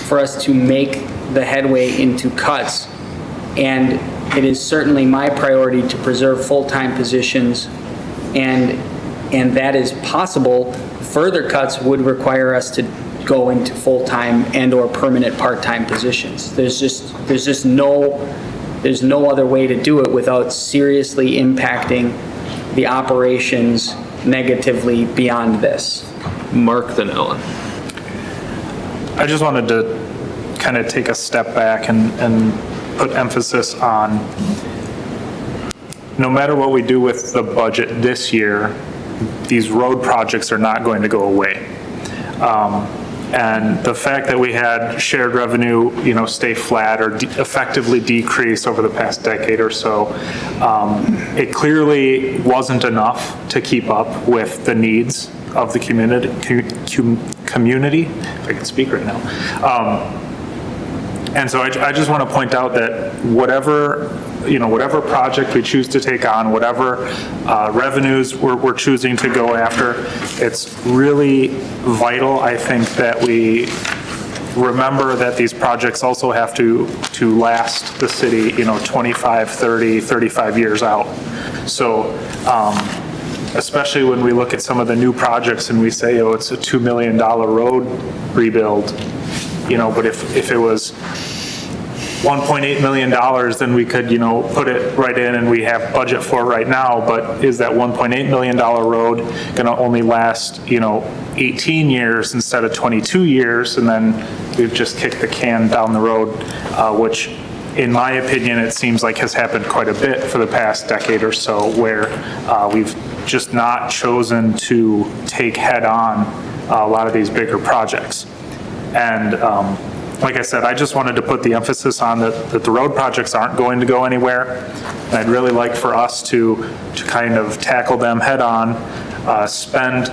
for us to make the headway into cuts. And it is certainly my priority to preserve full-time positions, and that is possible. Further cuts would require us to go into full-time and/or permanent part-time positions. There's no other way to do it without seriously impacting the operations negatively beyond this. Mark, then Ellen. I just wanted to kind of take a step back and put emphasis on, no matter what we do with the budget this year, these road projects are not going to go away. And the fact that we had shared revenue, stay flat or effectively decrease over the past decade or so, it clearly wasn't enough to keep up with the needs of the community, if I can speak right now. And so I just want to point out that whatever project we choose to take on, whatever revenues we're choosing to go after, it's really vital, I think, that we remember that these projects also have to last the city, 25, 30, 35 years out. So, especially when we look at some of the new projects and we say, oh, it's a $2 million road rebuild, but if it was $1.8 million, then we could, put it right in and we have budget for it right now. But is that $1.8 million road going to only last, 18 years instead of 22 years? And then we've just kicked the can down the road, which in my opinion, it seems like has happened quite a bit for the past decade or so, where we've just not chosen to take head on a lot of these bigger projects. And like I said, I just wanted to put the emphasis on that the road projects aren't going to go anywhere. And I'd really like for us to kind of tackle them head on, spend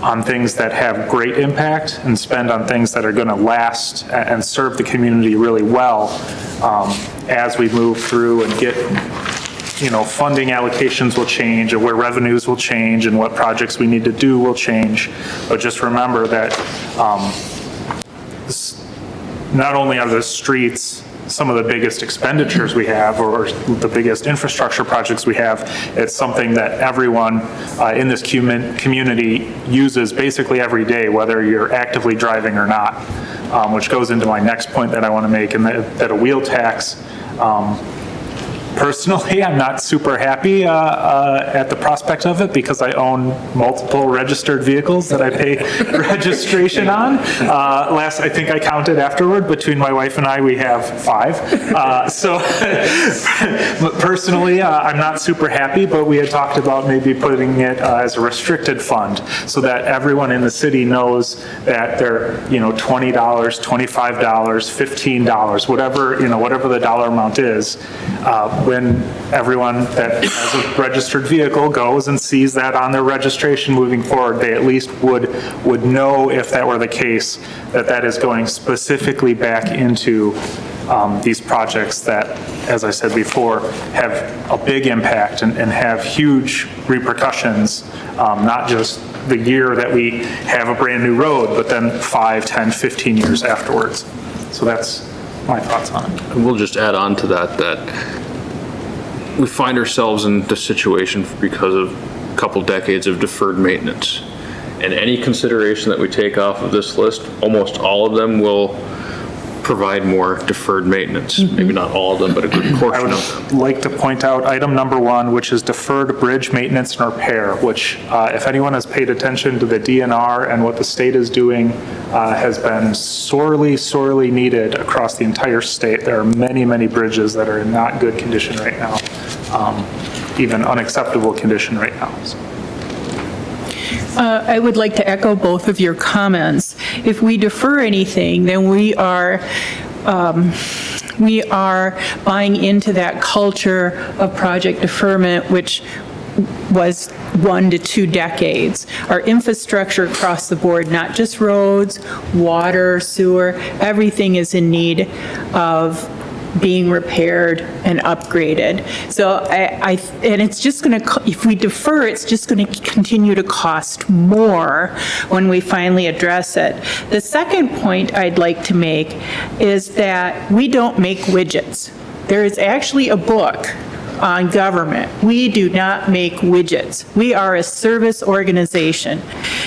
on things that have great impact and spend on things that are going to last and serve the community really well as we move through and get, funding allocations will change and where revenues will change and what projects we need to do will change. But just remember that not only are the streets some of the biggest expenditures we have or the biggest infrastructure projects we have, it's something that everyone in this community uses basically every day, whether you're actively driving or not, which goes into my next point that I want to make, and that a wheel tax, personally, I'm not super happy at the prospect of it because I own multiple registered vehicles that I pay registration on. Last, I think I counted afterward, between my wife and I, we have 5. So personally, I'm not super happy, but we had talked about maybe putting it as a restricted fund so that everyone in the city knows that they're, $20, $25, $15, whatever the dollar amount is, when everyone that has a registered vehicle goes and sees that on their registration moving forward, they at least would know, if that were the case, that that is going specifically back into these projects that, as I said before, have a big impact and have huge repercussions, not just the year that we have a brand-new road, but then 5, 10, 15 years afterwards. So that's my thoughts on it. And we'll just add on to that, that we find ourselves in this situation because of a couple decades of deferred maintenance. And any consideration that we take off of this list, almost all of them will provide more deferred maintenance. Maybe not all of them, but a good I portion would of them. like to point out item number 1, which is deferred bridge maintenance and repair, which if anyone has paid attention to the DNR and what the state is doing, has been sorely, sorely needed across the entire state. There are many, many bridges that are in not good condition right now, even unacceptable condition right now. So. I would like to echo both of your comments. If we defer anything, then we are buying into that culture of project deferment, which was 1 to 2 decades. Our infrastructure across the board, not just roads, water, sewer, everything is in need of being repaired and upgraded. So and it's just going to, if we defer, it's just going to continue to cost more when we finally address it. The second point I'd like to make is that we don't make widgets. There is actually a book on government. We do not make widgets. We are a service organization.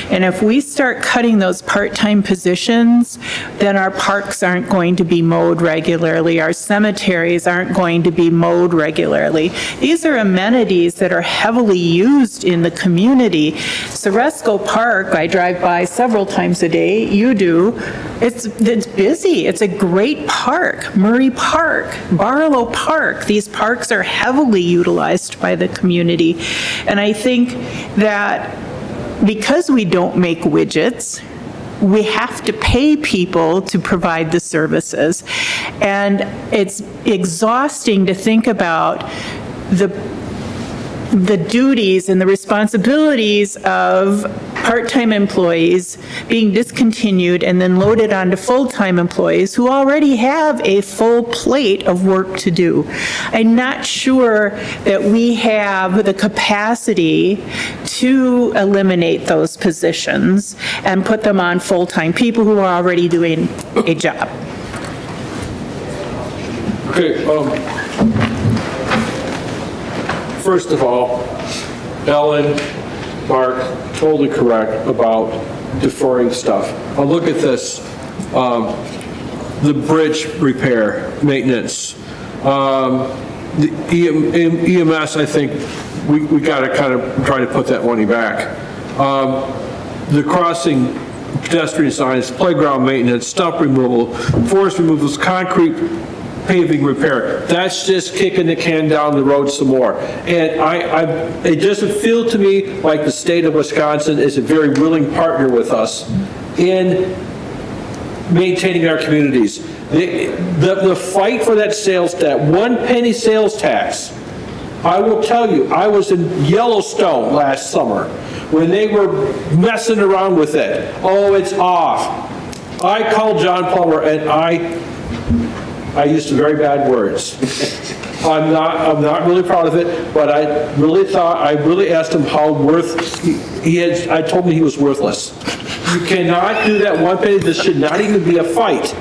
And if we start cutting those part-time positions, then our parks aren't going to be mowed regularly. Our cemeteries aren't going to be mowed regularly. These are amenities that are heavily used in the community. Soresco Park, I drive by several times a day. You do. It's busy. It's a great park. Murray Park, Barlow Park. These parks are heavily utilized by the community. And I think that because we don't make widgets, we have to pay people to provide the services. And it's exhausting to think about the duties and the responsibilities of part-time employees being discontinued and then loaded onto full-time employees who already have a full plate of work to do. I'm not sure that we have the capacity to eliminate those positions and put them on full-time people who are already doing a job. Okay, first of all, Ellen, Mark, totally correct about deferring stuff. I'll look at this, the bridge repair, maintenance. The EMS, I think we got to kind of try to put that money back. The crossing, pedestrian signs, playground maintenance, stump removal, forest removals, concrete paving repair. That's just kicking the can down the road some more. And it doesn't feel to me like the state of Wisconsin is a very willing partner with us in maintaining our communities. The fight for that sales tax, 1 penny sales tax, I will tell you, I was in Yellowstone last summer when they were messing around with it. Oh, it's off. I called John Plummer and I used some very bad words. I'm not really proud of it, but I really asked him how I told him he was worthless. You cannot do that 1 penny. This should not even be a fight.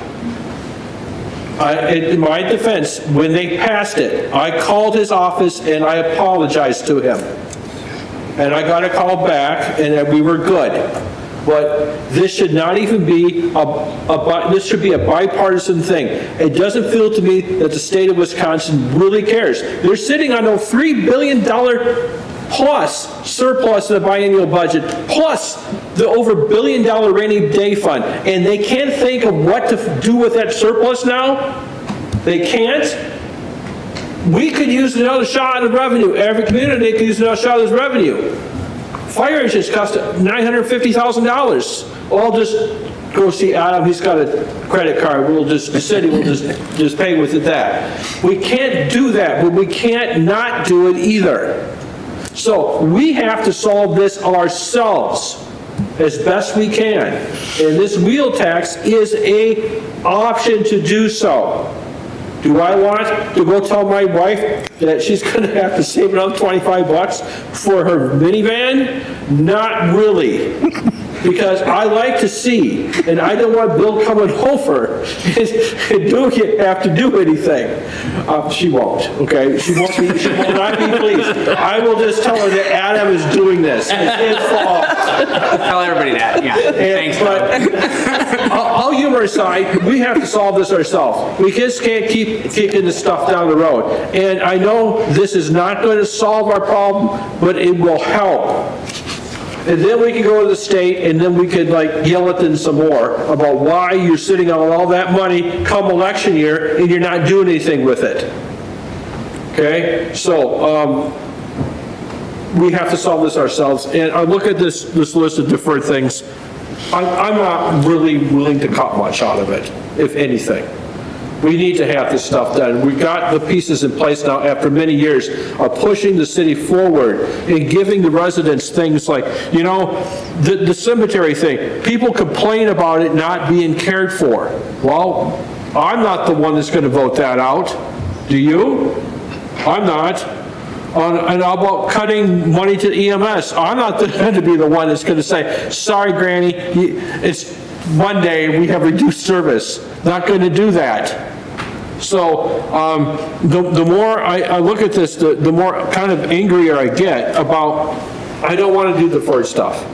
In my defense, when they passed it, I called his office and I apologized to him. And I got a call back and we were good. But this should not even be this should be a bipartisan thing. It doesn't feel to me that the state of Wisconsin really cares. They're sitting on a $3 billion plus surplus in the biennial budget, plus the over $1 billion rainy day fund. And they can't think of what to do with that surplus now? They can't? We could use another shot of revenue. Every community could use another shot of revenue. Fire engines cost $950,000, all just go see Adam, he's got a credit card, the city will just pay with that. We can't do that, but we can't not do it either. So we have to solve this ourselves as best we can. And this wheel tax is an option to do so. Do I want to go tell my wife that she's going to have to save another 25 bucks for her minivan? Not really. Because I like to see, and I don't want Bill coming over and have to do anything. She won't, okay? She will not be pleased. I will just tell her that Adam is doing this. It's his fault. Tell everybody that, yeah. Thanks, But all humor aside, we have to solve this ourselves. We just can't keep kicking this stuff down the road. And I know this is not going to solve our problem, but it will help. And then we can go to the state, and then we could like yell at them some more about why you're sitting on all that money come election year and you're not doing anything with it. Okay? So, we have to solve this ourselves. And I look at this list of different things. I'm not really willing to cut much out of it, if anything. We need to have this stuff done. We've got the pieces in place now after many years of pushing the city forward and giving the residents things like, you know, the cemetery thing. People complain about it not being cared for. Well, I'm not the one that's going to vote that out. Do you? I'm not. And how about cutting money to EMS? I'm not going to be the one that's going to say, sorry, Granny, it's Monday, we have reduced service. Not going to do that. So the more I look at this, the more kind of angrier I get about, I don't want to do the first stuff.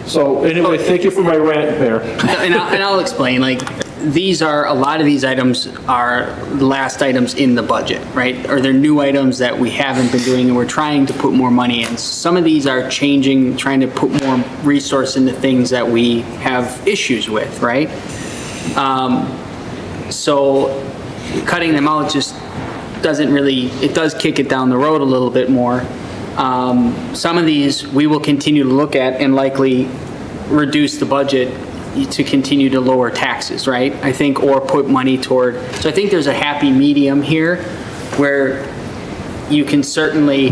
So anyway, thank you for my rant there. And I'll explain, like, a lot of these items are the last items in the budget, right? Or they're new items that we haven't been doing and we're trying to put more money in. Some of these are changing, trying to put more resource into things that we have issues with, right? So cutting them out just doesn't really, it does kick it down the road a little bit more. Some of these we will continue to look at and likely reduce the budget to continue to lower taxes, right? I think, or put money toward, so I think there's a happy medium here where you can certainly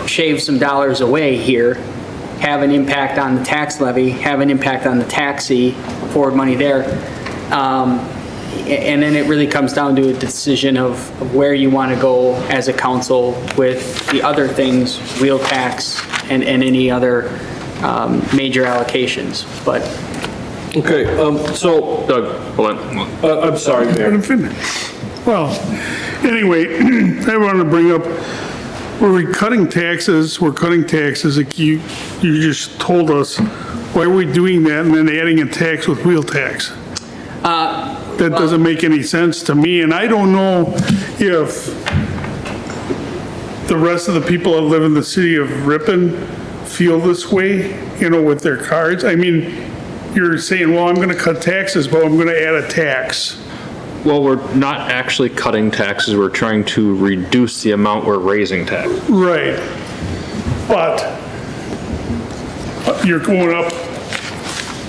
shave some dollars away here, have an impact on the tax levy, have an impact on the taxi, forward money there. And then it really comes down to a decision of where you want to go as a council with the other things, wheel tax and any other major allocations, but. Okay, so. Doug, hold on. I'm sorry, Mayor. Well, anyway, I want to bring up, we're cutting taxes, like you just told us, why are we doing that and then adding a tax with wheel tax? That doesn't make any sense to me, and I don't know if the rest of the people that live in the city of Ripon feel this way, you know, with their cards. I mean, you're saying, well, I'm going to cut taxes, but I'm going to add a tax. Well, we're not actually cutting taxes, we're trying to reduce the amount we're raising tax. Right. But you're going up,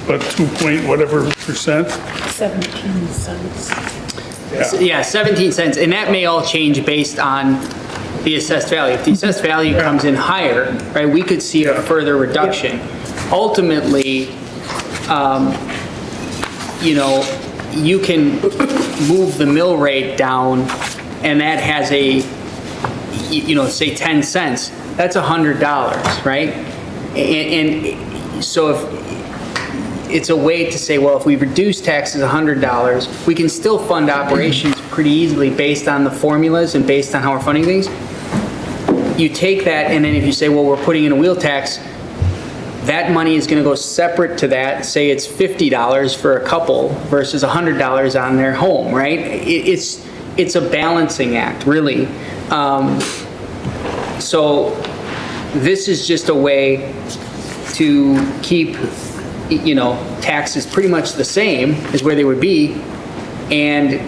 but 2.whatever%? 17 cents. Yeah, 17 cents, and that may all change based on the assessed value. If the assessed value comes in higher, right, we could see a further reduction. Ultimately, you know, you can move the mill rate down, and that has a, you know, say 10 cents. That's $100, right? And so if it's a way to say, well, if we reduce taxes $100, we can still fund operations pretty easily based on the formulas and based on how we're funding things. You take that, and then if you say, well, we're putting in a wheel tax, that money is going to go separate to that. Say it's $50 for a couple versus $100 on their home, right? It's a balancing act, really. So this is just a way to keep, you know, taxes pretty much the same as where they would be and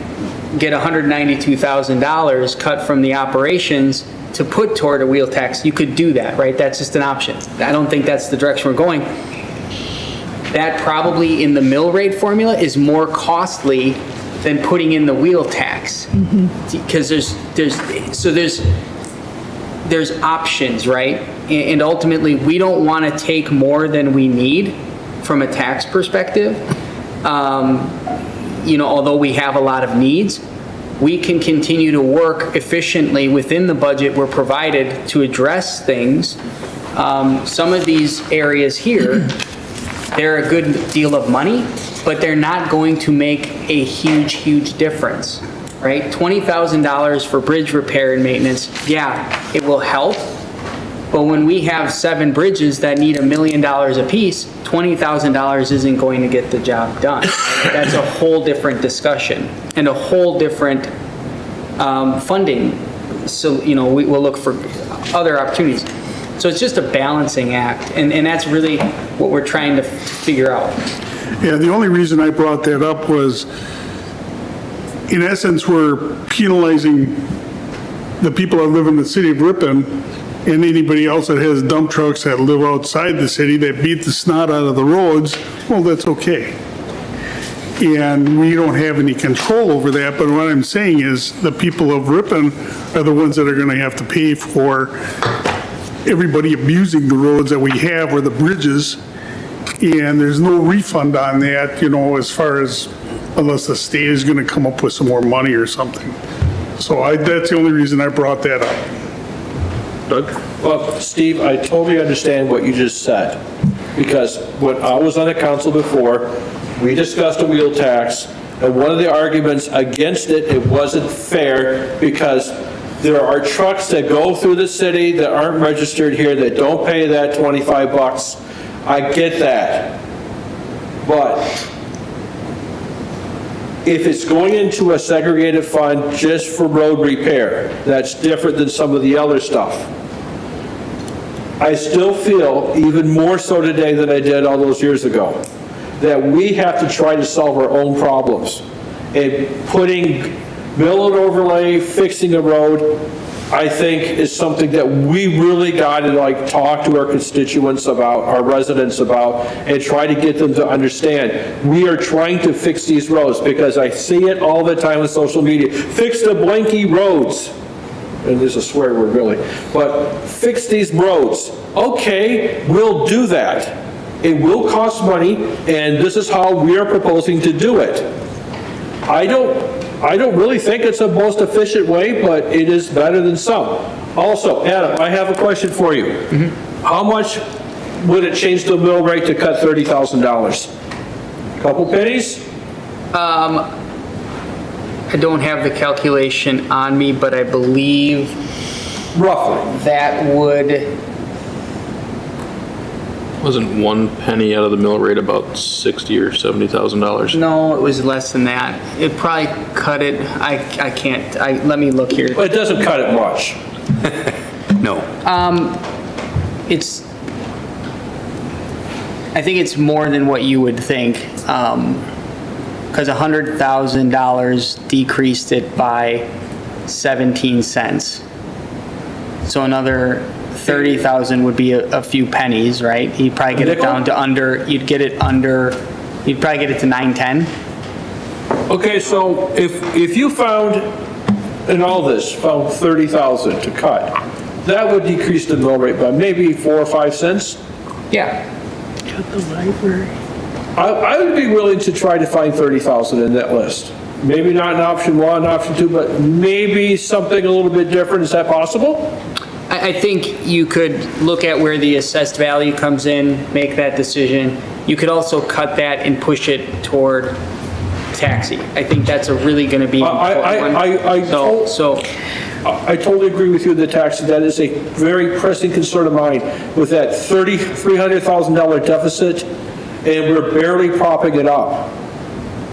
get $192,000 cut from the operations to put toward a wheel tax. You could do that, right? That's just an option. I don't think that's the direction we're going. that probably in the mill rate formula is more costly than putting in the wheel tax. Because there's options, right? And ultimately, we don't want to take more than we need from a tax perspective. Although we have a lot of needs, we can continue to work efficiently within the budget we're provided to address things. Some of these areas here, they're a good deal of money, but they're not going to make a huge difference, right? $20,000 for bridge repair and maintenance, yeah, it will help. But when we have 7 bridges that need $1 million apiece, $20,000 isn't going to get the job done. That's a whole different discussion and a whole different funding. So, we'll look for other opportunities. So it's just a balancing act, and that's really what we're trying to figure out. Yeah, the only reason I brought that up was, in essence, we're penalizing the people that live in the city of Ripon and anybody else that has dump trucks that live outside the city that beat the snot out of the roads. Well, that's okay. And we don't have any control over that, but what I'm saying is the people of Ripon are the ones that are gonna have to pay for everybody abusing the roads that we have or the bridges. And there's no refund on that, as far as, unless the state is gonna come up with some more money or something. So that's the only reason I brought that up. Doug? Well, Steve, I totally understand what you just said, because when I was on the council before, we discussed a wheel tax, and one of the arguments against it wasn't fair because there are trucks that go through the city that aren't registered here that don't pay that 25 bucks. I get that. But if it's going into a segregated fund just for road repair, that's different than some of the other stuff. I still feel, even more so today than I did all those years ago, that we have to try to solve our own problems. And putting mill and overlay, fixing a road, I think is something that we really got to talk to our constituents about, our residents about, and try to get them to understand. We are trying to fix these roads because I see it all the time on social media. Fix the blanky roads. And there's a swear word really, but fix these roads. Okay, we'll do that. It will cost money, and this is how we are proposing to do it. I don't really think it's the most efficient way, but it is better than some. Also, Adam, I have a question for you. How much would it change the mill rate to cut $30,000? Couple pennies? I don't have the calculation on me, but I believe roughly that would... Wasn't 1 penny out of the mill rate about $60,000 or $70,000? No, it was less than that. It probably cut it, I can't, let me look here. But it doesn't cut it much. No. I think it's more than what you would think, because $100,000 decreased it by 17 cents. So another 30,000 would be a few pennies, right? You'd probably get it down to you'd probably get it to 9.10. Okay, so if you found, in all this, found 30,000 to cut, that would decrease the mill rate by maybe 4 or 5 cents? Yeah. Cut the library. I would be willing to try to find 30,000 in that list. Maybe not in option 1, option 2, but maybe something a little bit different. Is that possible? I think you could look at where the assessed value comes in, make that decision. You could also cut that and push it toward taxi. I think that's a really going to be important one. I totally agree with you, the taxi. That is a very pressing concern of mine with that $300,000 deficit, and we're barely propping it up.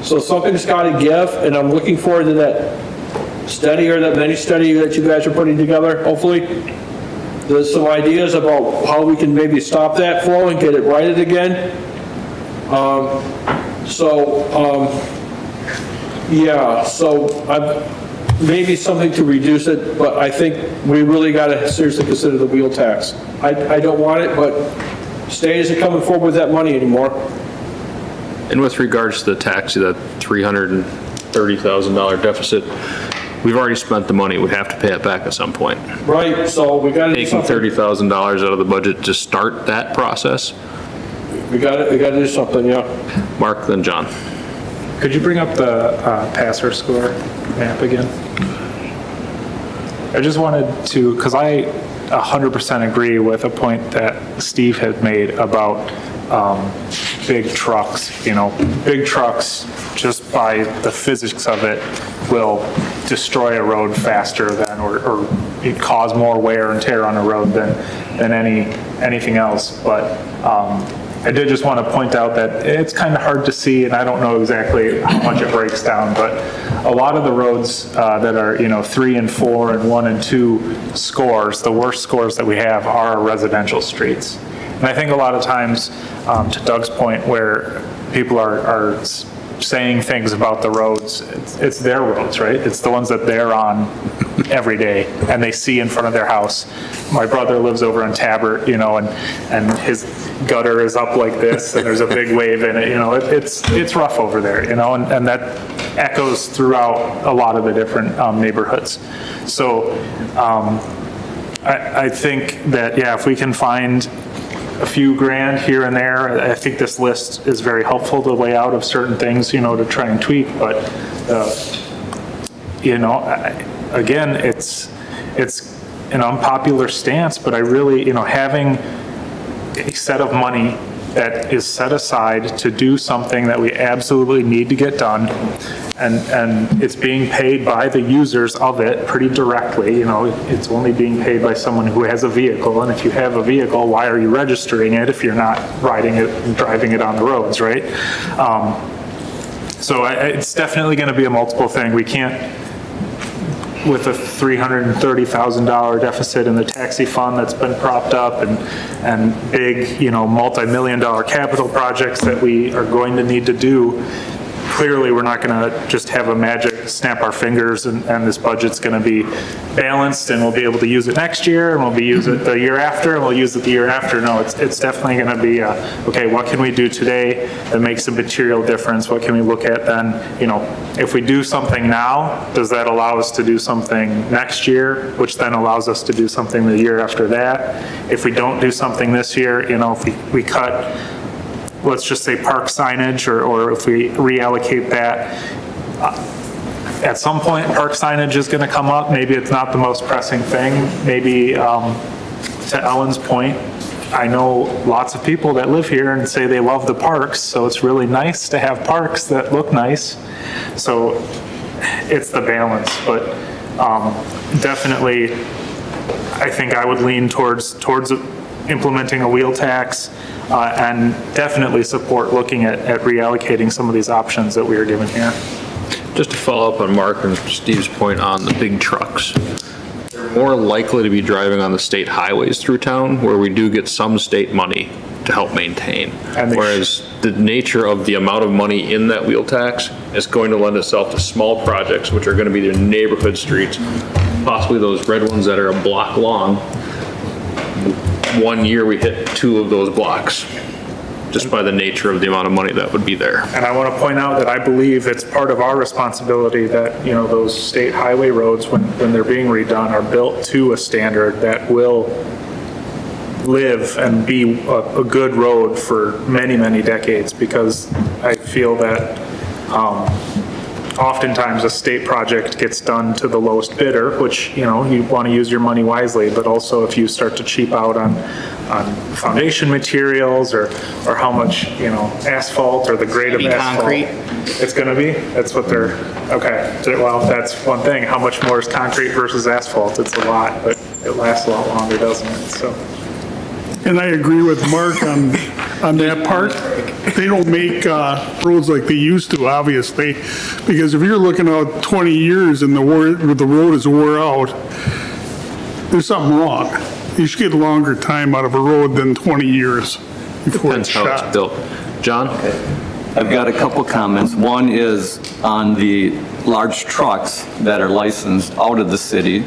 So something's got to give, and I'm looking forward to that study or that mini study that you guys are putting together, hopefully. There's some ideas about how we can maybe stop that flow and get it righted again. Yeah, so maybe something to reduce it, but I think we really got to seriously consider the wheel tax. I don't want it, but state isn't coming forward with that money anymore. And with regards to the taxi, that $330,000 deficit, we've already spent the money. We'd have to pay it back at some point. Right, so we got to do Taking something. $30,000 out of the budget to start that process. We got to do something, yeah. Mark, then John. Could you bring up the passer score map again? I just wanted to, because I 100% agree with a point that Steve had made about big trucks. You know, big trucks, just by the physics of it, will destroy a road faster than, or it cause more wear and tear on a road than anything else. But I did just want to point out that it's kind of hard to see, and I don't know exactly how much it breaks down, but a lot of the roads that are, 3 and 4 and 1 and 2 scores, the worst scores that we have are residential streets. And I think a lot of times, to Doug's point, where people are saying things about the roads, it's their roads, right? It's the ones that they're on every day and they see in front of their house. My brother lives over in Tabbert, and his gutter is up like this and there's a big wave in it, it's rough over there, and that echoes throughout a lot of the different neighborhoods. So I think that, if we can find a few grand here and there, I think this list is very helpful, the layout of certain things, to try and tweak, but, again, it's an unpopular stance, but I really, having a set of money that is set aside to do something that we absolutely need to get done, and it's being paid by the users of it pretty directly. It's only being paid by someone who has a vehicle, and if you have a vehicle, why are you registering it if you're not riding it and driving it on the roads, right? So it's definitely going to be a multiple thing. We can't, with a $330,000 deficit in the taxi fund that's been propped up, and big, multi-million-dollar capital projects that we are going to need to do, clearly we're not going to just have a magic snap our fingers and this budget's going to be balanced and we'll be able to use it next year and we'll use it the year after and we'll use it the year after. No, it's definitely going to be, okay, what can we do today that makes a material difference? What can we look at then? If we do something now, does that allow us to do something next year, which then allows us to do something the year after that? If we don't do something this year, if we cut, let's just say park signage, or if we reallocate that, at some point park signage is going to come up. Maybe it's not the most pressing thing. Maybe, to Ellen's point, I know lots of people that live here and say they love the parks, so it's really nice to have parks that look nice. So it's the balance, but definitely I think I would lean towards implementing a wheel tax, and definitely support looking at reallocating some of these options that we are given here. Just to follow up on Mark and Steve's point on the big trucks, they're more likely to be driving on the state highways through town where we do get some state money to help maintain. Whereas the nature of the amount of money in that wheel tax is going to lend itself to small projects, which are going to be the neighborhood streets, possibly those red ones that are a block long. One year we hit 2 of those blocks, just by the nature of the amount of money that would be there. And I want to point out that I believe it's part of our responsibility that, those state highway roads, when they're being redone, are built to a standard that will live and be a good road for many, many decades, because I feel that oftentimes a state project gets done to the lowest bidder, which, you want to use your money wisely, but also if you start to cheap out on foundation materials or how much, asphalt or the grade of asphalt. Concrete. It's going to be, that's what they're, okay, well, that's one thing. How much more is concrete versus asphalt? It's a lot, but it lasts a lot longer, doesn't it? So. And I agree with Mark on that part. They don't make roads like they used to, obviously, because if you're looking out 20 years and the road is wore out, there's something wrong. You should get a longer time out of a road than 20 years before it's Depends how it's shot. built. John? I've got a couple comments. One is on the large trucks that are licensed out of the city.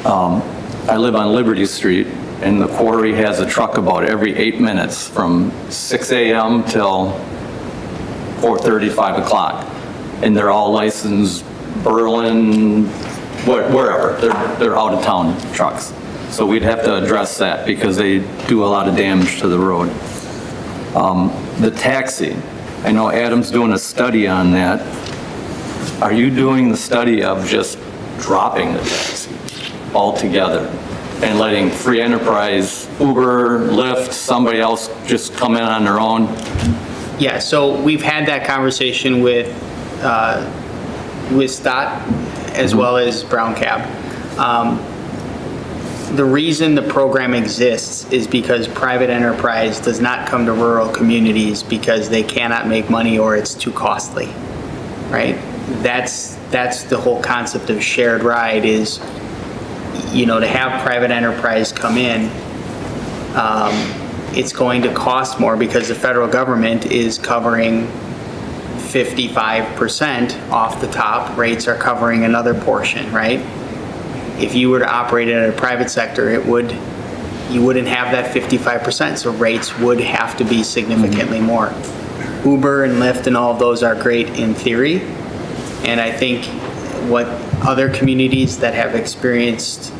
I live on Liberty Street, and the quarry has a truck about every 8 minutes from 6 a.m. till 4:30, 5 o'clock. And they're all licensed Berlin, wherever. They're out-of-town trucks. So we'd have to address that because they do a lot of damage to the road. The taxi, I know Adam's doing a study on that. Are you doing the study of just dropping the taxi altogether and letting free enterprise, Uber, Lyft, somebody else just come in on their own? Yeah, so we've had that conversation with Stott as well as Brown Cab. The reason the program exists is because private enterprise does not come to rural communities because they cannot make money or it's too costly, right? That's the whole concept of shared ride is, you know, to have private enterprise come in, it's going to cost more because the federal government is covering 55% off the top. Rates are covering another portion, right? If you were to operate it in a private sector, you wouldn't have that 55%, so rates would have to be significantly more. Uber and Lyft and all of those are great in theory, and I think what other communities that have experienced,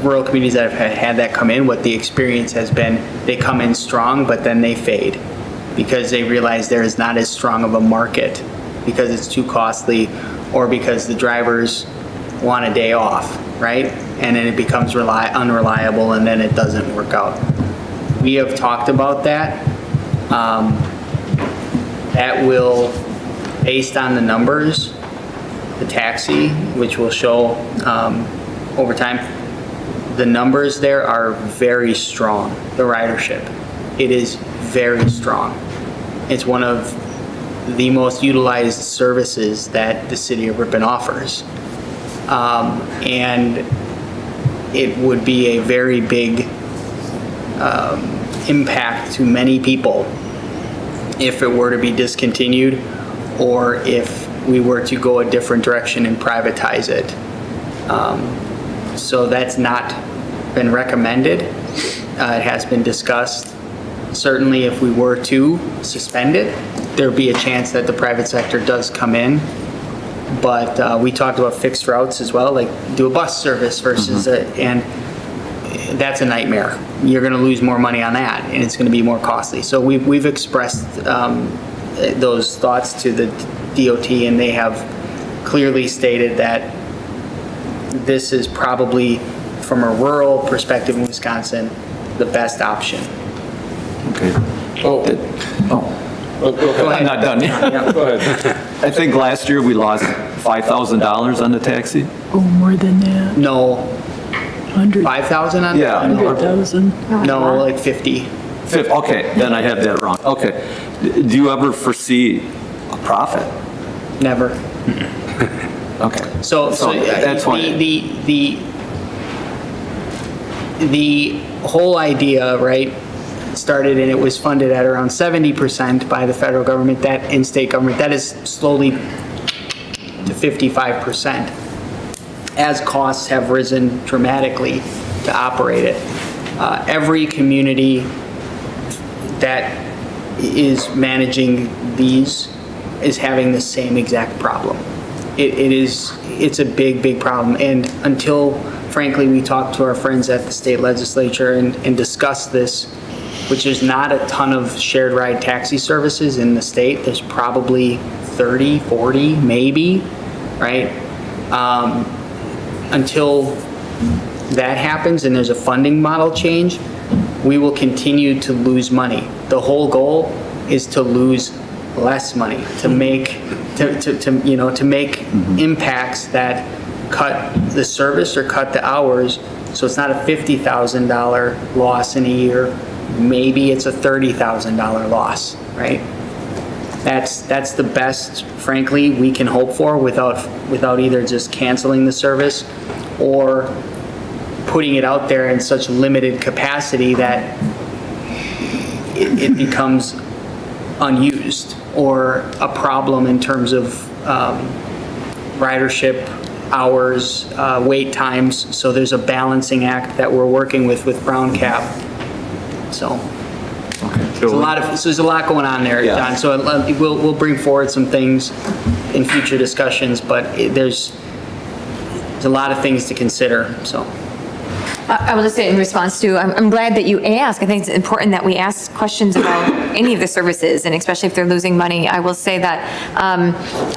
rural communities that have had that come in, what the experience has been, they come in strong, but then they fade because they realize there is not as strong of a market because it's too costly or because the drivers want a day off, right? And then it becomes unreliable and then it doesn't work out. We have talked about that. That will, based on the numbers, the taxi, which will show over time, the numbers there are very strong, the ridership. It is very strong. It's one of the most utilized services that the city of Ripon offers. And it would be a very big impact to many people if it were to be discontinued or if we were to go a different direction and privatize it. So that's not been recommended. It has been discussed. Certainly if we were to suspend it, there'd be a chance that the private sector does come in. But we talked about fixed routes as well, like do a bus service versus and that's a nightmare. You're going to lose more money on that, and it's going to be more costly. So we've expressed those thoughts to the DOT, and they have clearly stated that this is probably, from a rural perspective in Wisconsin, the best option. Okay. Go ahead. I'm not done yet. Yeah. Go ahead. I think last year we lost $5,000 on the taxi. Oh, more than that. No, 100, 5,000 on Yeah. that? 100,000. No, like 50. Okay, then I had that wrong. Okay. Do you ever foresee a profit? Never. Okay. So that's why. The whole idea, right, started and it was funded at around 70% by the federal government, that and state government. That is slowly to 55% as costs have risen dramatically to operate it. Every community that is managing these is having the same exact problem. It's a big problem, and until, frankly, we talk to our friends at the state legislature and discuss this, which is not a ton of shared ride taxi services in the state. There's probably 30, 40, maybe, right? Until that happens and there's a funding model change, we will continue to lose money. The whole goal is to lose less money, to make, to make impacts that cut the service or cut the hours. So it's not a $50,000 loss in a year. Maybe it's a $30,000 loss, right? That's the best, frankly, we can hope for without either just canceling the service or putting it out there in such limited capacity that it becomes unused or a problem in terms of ridership, hours, wait times. So there's a balancing act that we're working with Brown Cab. So. Okay. there's a lot going on there, Yeah. John. So we'll bring forward some things in future discussions, but there's a lot of things to consider, so. I will just say in response to, I'm glad that you ask. I think it's important that we ask questions about any of the services, and especially if they're losing money. I will say that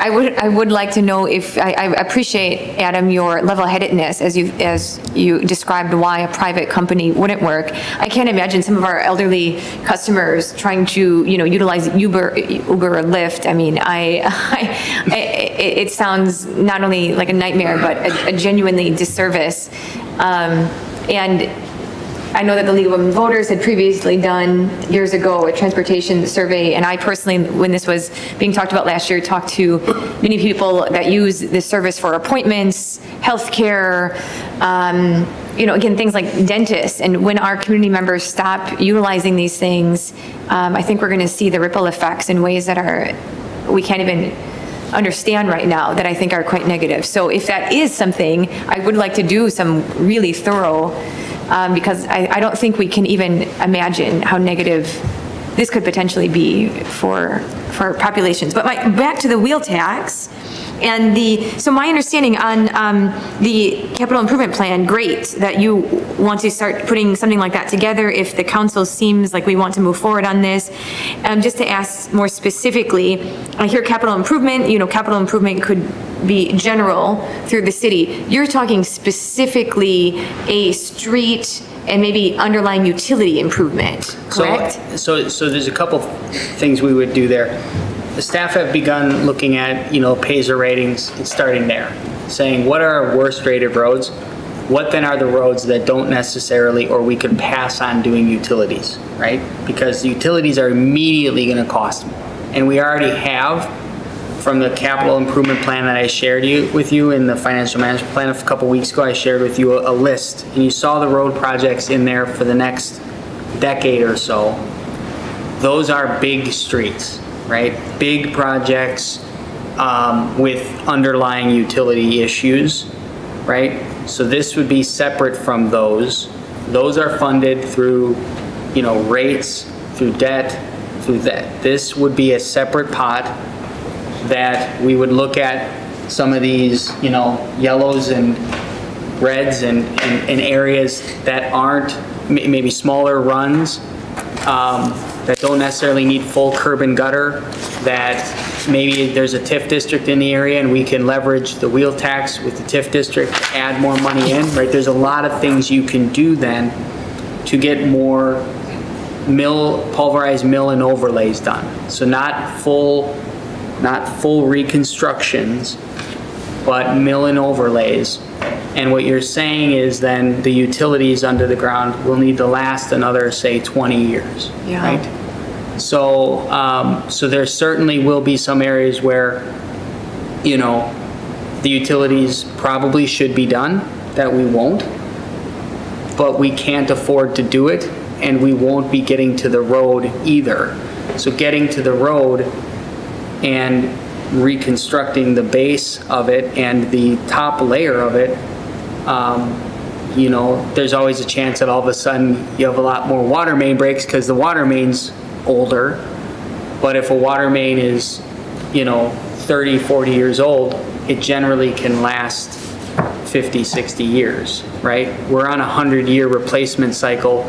I would like to know if, I appreciate, Adam, your level-headedness as you described why a private company wouldn't work. I can't imagine some of our elderly customers trying to, utilize Uber or Lyft. I mean, it sounds not only like a nightmare, but a genuinely disservice. And I know that the League of Women Voters had previously done years ago a transportation survey, and I personally, when this was being talked about last year, talked to many people that use this service for appointments, healthcare, again, things like dentists. And when our community members stop utilizing these things, I think we're going to see the ripple effects in ways that we can't even understand right now, that I think are quite negative. So if that is something, I would like to do some really thorough, because I don't think we can even imagine how negative this could potentially be for populations. But back to the wheel tax and so my understanding on the capital improvement plan, great that you want to start putting something like that together if the council seems like we want to move forward on this. Just to ask more specifically, I hear capital improvement, capital improvement could be general through the city. You're talking specifically a street and maybe underlying utility improvement, correct? So there's a couple things we would do there. The staff have begun looking at, Paisley ratings and starting there, saying what are our worst rated roads? What then are the roads that don't necessarily, or we could pass on doing utilities, right? Because the utilities are immediately going to cost more. And we already have, from the capital improvement plan that I shared with you in the financial management plan a couple weeks ago, I shared with you a list, and you saw the road projects in there for the next decade or so. Those are big streets, right? Big projects with underlying utility issues, right? So this would be separate from those. Those are funded through, rates, through debt, through that. This would be a separate pot that we would look at some of these, yellows and reds and areas that aren't, maybe smaller runs, that don't necessarily need full curb and gutter, that maybe there's a TIF district in the area and we can leverage the wheel tax with the TIF district to add more money in, right? There's a lot of things you can do then to get more pulverized mill and overlays done. So not full reconstructions, but mill and overlays. And what you're saying is then the utilities under the ground will need to last another, say, 20 years, right? So, so there certainly will be some areas where, the utilities probably should be done that we won't, but we can't afford to do it, and we won't be getting to the road either. So getting to the road and reconstructing the base of it and the top layer of it, there's always a chance that all of a sudden you have a lot more water main breaks because the water main's older. But if a water main is, 30, 40 years old, it generally can last 50, 60 years, right? We're on a 100-year replacement cycle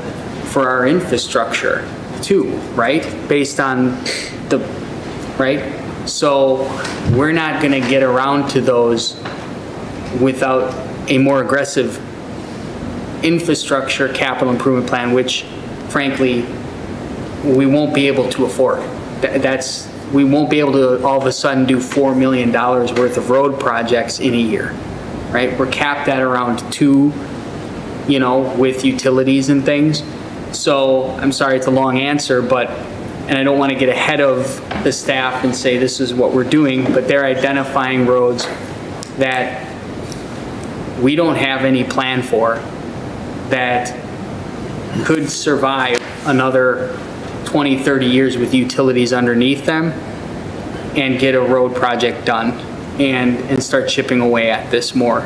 for our infrastructure too, right? Based on right? So we're not going to get around to those without a more aggressive infrastructure capital improvement plan, which frankly, we won't be able to afford. We won't be able to all of a sudden do $4 million worth of road projects in a year, right? We're capped at around 2, with utilities and things. So I'm sorry, it's a long answer, and I don't want to get ahead of the staff and say this is what we're doing, but they're identifying roads that we don't have any plan for that could survive another 20, 30 years with utilities underneath them and get a road project done and start chipping away at this more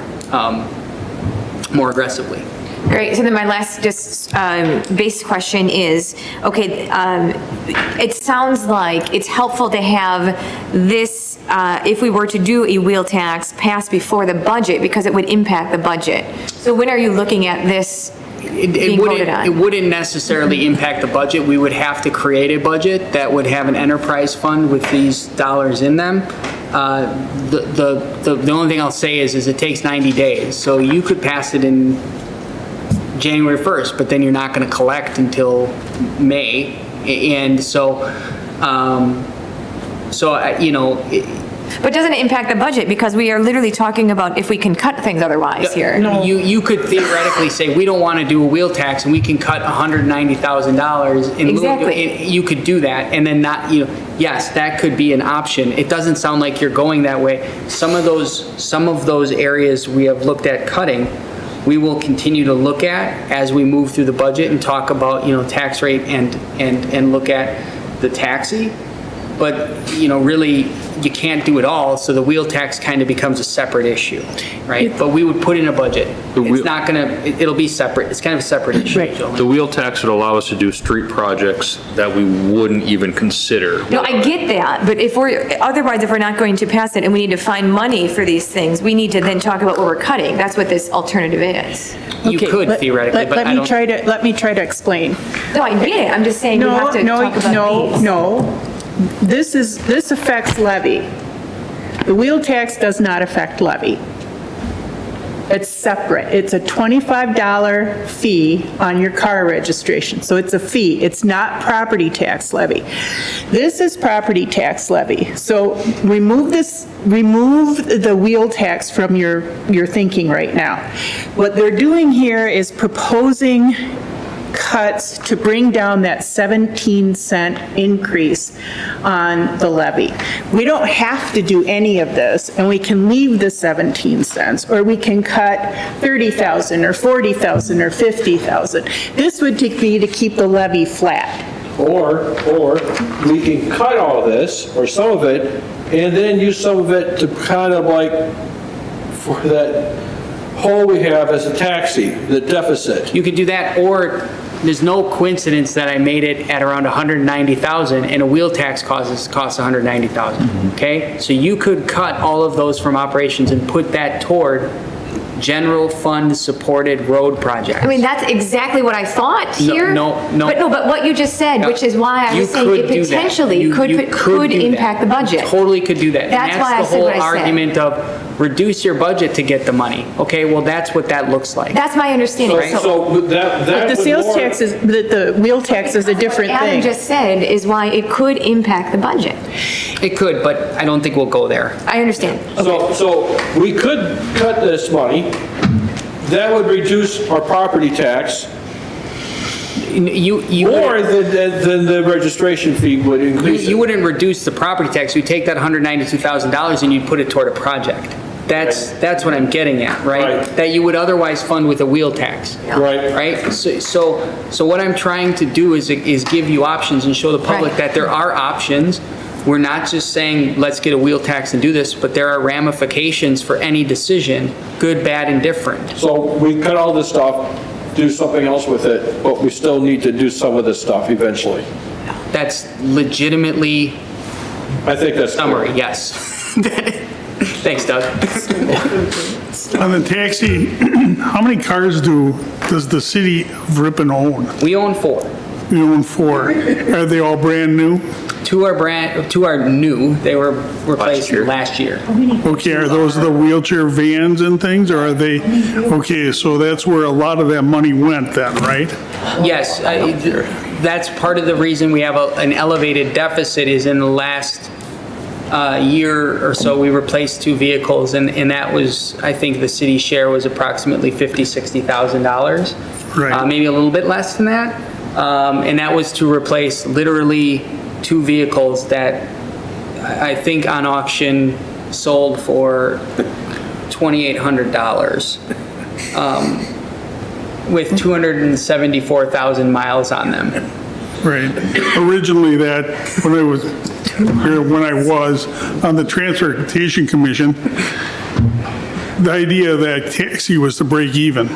aggressively. Great, so then my last just base question is, okay, it sounds like it's helpful to have this, if we were to do a wheel tax, pass before the budget because it would impact the budget. So when are you looking at this being voted on? It wouldn't necessarily impact the budget. We would have to create a budget that would have an enterprise fund with these dollars in them. The only thing I'll say is it takes 90 days. So you could pass it in January 1st, but then you're not going to collect until May. And so, But doesn't it impact the budget? Because we are literally talking about if we can cut things otherwise here. You could theoretically say, we don't want to do a wheel tax, and we can cut $190,000 in lieu. Exactly. You could do that, and then not, yes, that could be an option. It doesn't sound like you're going that way. Some of those areas we have looked at cutting, we will continue to look at as we move through the budget and talk about, tax rate and look at the taxi. But, really, you can't do it all, so the wheel tax kind of becomes a separate issue, right? But we would put in a budget. It's not gonna, it'll be separate. It's kind of a separate issue. Right. The wheel tax would allow us to do street projects that we wouldn't even consider. No, I get that, but if we're not going to pass it and we need to find money for these things, we need to then talk about what we're cutting. That's what this alternative is. You could theoretically, but I don't. Let me try to explain. No, I get it. I'm just saying we have to talk about these. No. This affects levy. The wheel tax does not affect levy. It's separate. It's a $25 fee on your car registration. So it's a fee. It's not property tax levy. This is property tax levy. So remove the wheel tax from your thinking right now. What they're doing here is proposing cuts to bring down that 17-cent increase on the levy. We don't have to do any of this, and we can leave the 17 cents, or we can cut 30,000 or 40,000 or 50,000. This would be to keep the levy flat. Or we can cut all this, or some of it, and then use some of it to kind of like, for that hole we have as a taxi, the deficit. You could do that, or there's no coincidence that I made it at around 190,000 and a wheel tax costs 190,000, okay? So you could cut all of those from operations and put that toward general fund supported road projects. I mean, that's exactly what I thought here. No. But what you just said, which is why I was saying it potentially could impact the budget. You totally could do that. That's why I said what I That's the whole said. argument of reduce your budget to get the money. Okay, well, that's what that looks like. That's my understanding. So that But the would sales more- tax is, the wheel tax is a different What Adam thing. just said is why it could impact the budget. It could, but I don't think we'll go there. I understand. So we could cut this money. That would reduce our property tax, or then the registration fee would increase. You wouldn't reduce the property tax. You take that $192,000 and you'd put it toward a project. That's what I'm getting at, right? That you would otherwise fund with a wheel tax. Right? So what I'm trying to do is give you options and show the public that there are options. We're not just saying, let's get a wheel tax and do this, but there are ramifications for any decision, good, bad, and different. So we cut all this stuff, do something else with it, but we still need to do some of this stuff eventually. That's legitimately. I think that's summary, yes. Thanks, Doug. On the taxi, how many cars does the city of Ripon own? We own 4. You own 4. Are they all brand new? 2 are new. They were replaced last year. Okay, are those the wheelchair vans and things, or are they, okay, so that's where a lot of that money went then, right? Yes, that's part of the reason we have an elevated deficit is in the last year or so, we replaced 2 vehicles, and that was, I think the city share was approximately $50,000, $60,000. Right. Maybe a little bit less than that. And that was to replace literally 2 vehicles that I think on auction sold for $2,800 with 274,000 miles on them. Right. Originally that, when I was on the Transportation Commission, the idea that taxi was to break even.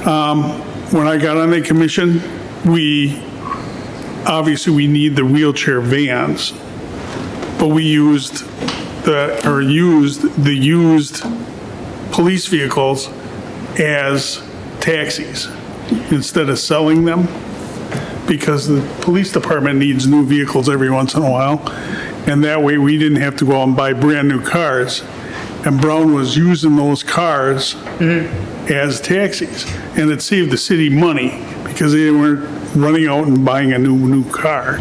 When I got on the commission, obviously we need the wheelchair vans, but we used the used police vehicles as taxis instead of selling them, because the police department needs new vehicles every once in a while, and that way we didn't have to go out and buy brand-new cars. And Brown was using those cars as taxis, and it saved the city money because they weren't running out and buying a new car.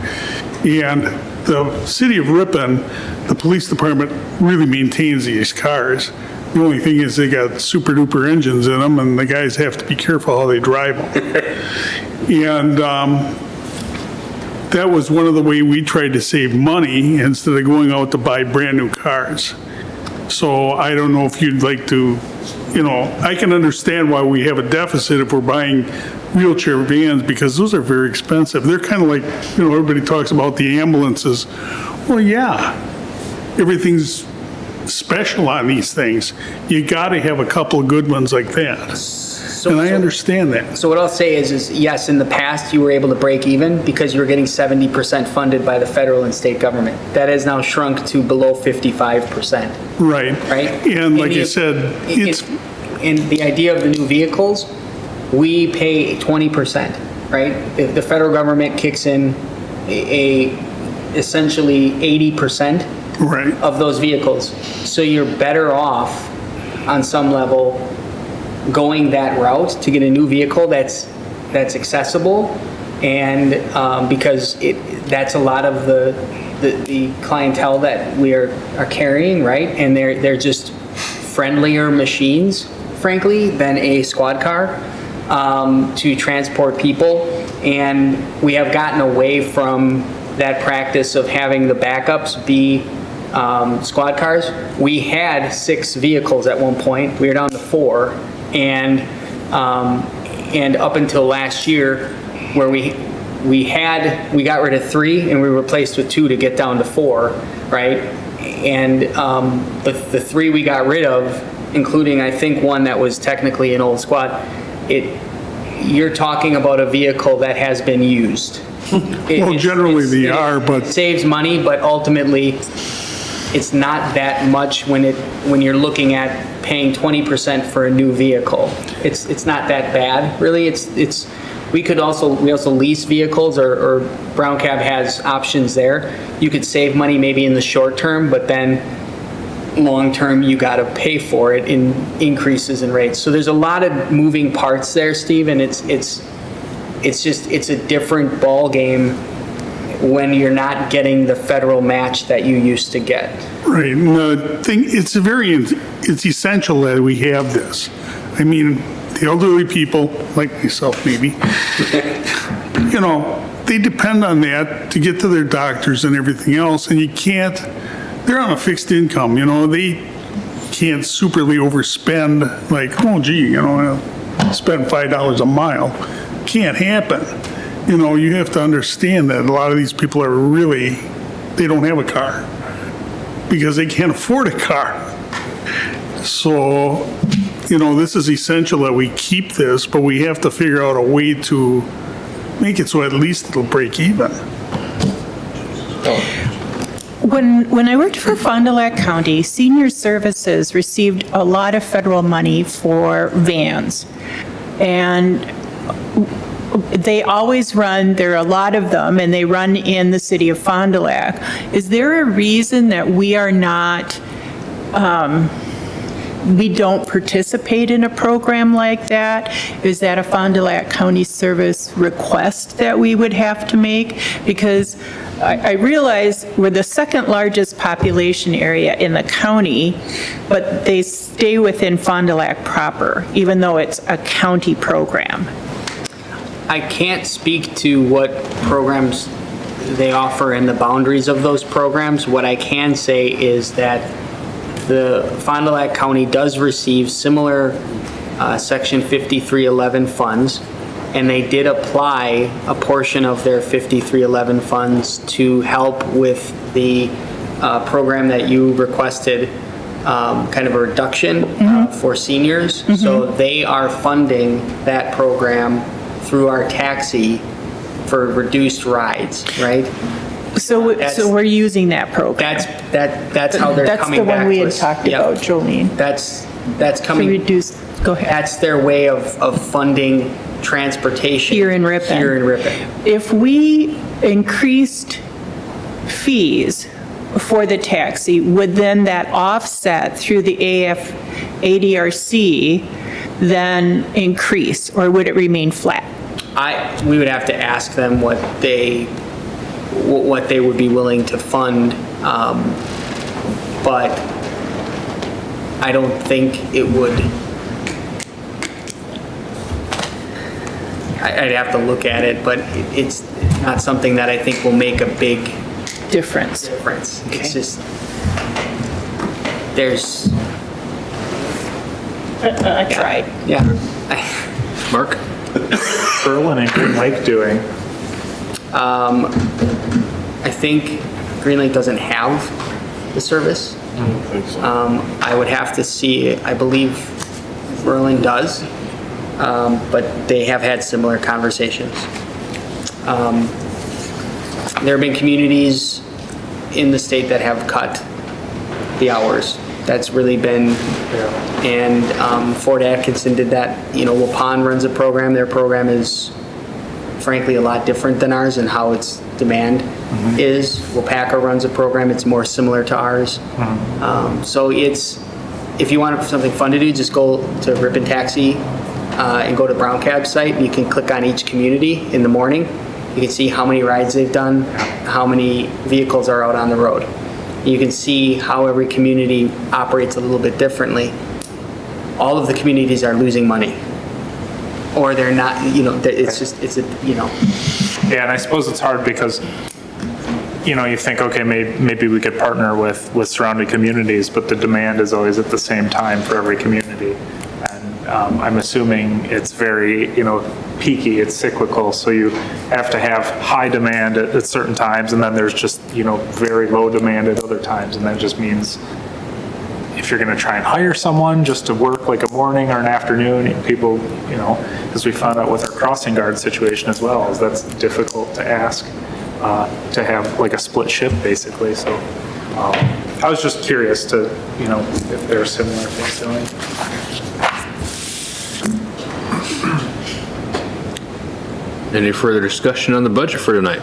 And the city of Ripon, the police department really maintains these cars. The only thing is they got super duper engines in them, and the guys have to be careful how they drive them. And that was one of the ways we tried to save money instead of going out to buy brand new cars. So I don't know if you'd like to, I can understand why we have a deficit if we're buying wheelchair vans, because those are very expensive. They're kind of like, everybody talks about the ambulances. Well, yeah, everything's special on these things. You got to have a couple of good ones like that. And I understand that. So what I'll say is yes, in the past, you were able to break even because you were getting 70% funded by the federal and state government. That has now shrunk to below 55%. Right. Right? And like you said, in the idea of the new vehicles, we pay 20%, right? If the federal government kicks in essentially 80% of those vehicles. So you're better off on some level going that route to get a new vehicle that's accessible, and because that's a lot of the clientele that we are carrying, right? And they're just friendlier machines, frankly, than a squad car to transport people. And we have gotten away from that practice of having the backups be squad cars. We had 6 vehicles at one point. We were down to 4. And up until last year, where we got rid of 3 and we replaced with 2 to get down to 4, right? And the 3 we got rid of, including I think one that was technically an old squad, you're talking about a vehicle that has been used. Generally they are, but it saves money, but ultimately it's not that much when you're looking at paying 20% for a new vehicle. It's not that bad, really. We also lease vehicles, or Brown Cab has options there. You could save money maybe in the short term, but then long term you got to pay for it in increases in rates. So there's a lot of moving parts there, Steve, and it's a different ball game when you're not getting the federal match that you used to get. Right. And the thing, it's essential that we have this. I mean, the elderly people, like myself maybe, they depend on that to get to their doctors and everything else, and they're on a fixed income, they can't superly overspend, like, oh gee, I'll spend $5 a mile. Can't happen. You have to understand that a lot of these people they don't have a car because they can't afford a car. So, this is essential that we keep this, but we have to figure out a way to make it so at least it'll break even. When I worked for Fond du Lac County, Senior Services received a lot of federal money for vans. And they always there are a lot of them, and they run in the city of Fond du Lac. Is there a reason that we don't participate in a program like that? Is that a Fond du Lac County service request that we would have to make? Because I realize we're the second largest population area in the county, but they stay within Fond du Lac proper, even though it's a county program. I can't speak to what programs they offer and the boundaries of those programs. What I can say is that the Fond du Lac County does receive similar Section 5311 funds, and they did apply a portion of their 5311 funds to help with the program that you requested kind of a reduction for seniors. So they are funding that program through our taxi for reduced rides, right? So we're using that program. That's how they're coming back to us. That's the one we had talked Yep. about, Jolene. That's coming. To reduce, go ahead. That's their way of funding transportation. Here in Ripon. Here in Ripon. If we increased fees for the taxi, would then that offset through the ADRC then increase, or would it remain flat? We would have to ask them what they would be willing to fund, but I don't think it would. I'd have to look at it, but it's not something that I think will make a big difference. It's just, there's. I tried. Yeah. Mark? Berlin and Green Lake doing? I think Green Lake doesn't have the service. I don't think so. I would have to see, I believe Berlin does, but they have had similar conversations. There have been communities in the state that have cut the hours. That's really been, and Fort Atkinson did that. Waupun runs a program. Their program is frankly a lot different than ours and how its demand is. Wapaka runs a program. It's more similar to ours. So if you want something fun to do, just go to Ripon Taxi and go to Brown Cab site, and you can click on each community in the morning. You can see how many rides they've done, how many vehicles are out on the road. You can see how every community operates a little bit differently. All of the communities are losing money, or they're not, it's a. Yeah, and I suppose it's hard because, you think, okay, maybe we could partner with surrounding communities, but the demand is always at the same time for every community. And I'm assuming it's very, peaky, it's cyclical, so you have to have high demand at certain times, and then there's just, very low demand at other times, and that just means if you're going to try and hire someone just to work like a morning or an afternoon, people, as we found out with our crossing guard situation as well, is that's difficult to ask to have like a split shift basically. So I was just curious to, if there are similar things going. Any further discussion on the budget for tonight?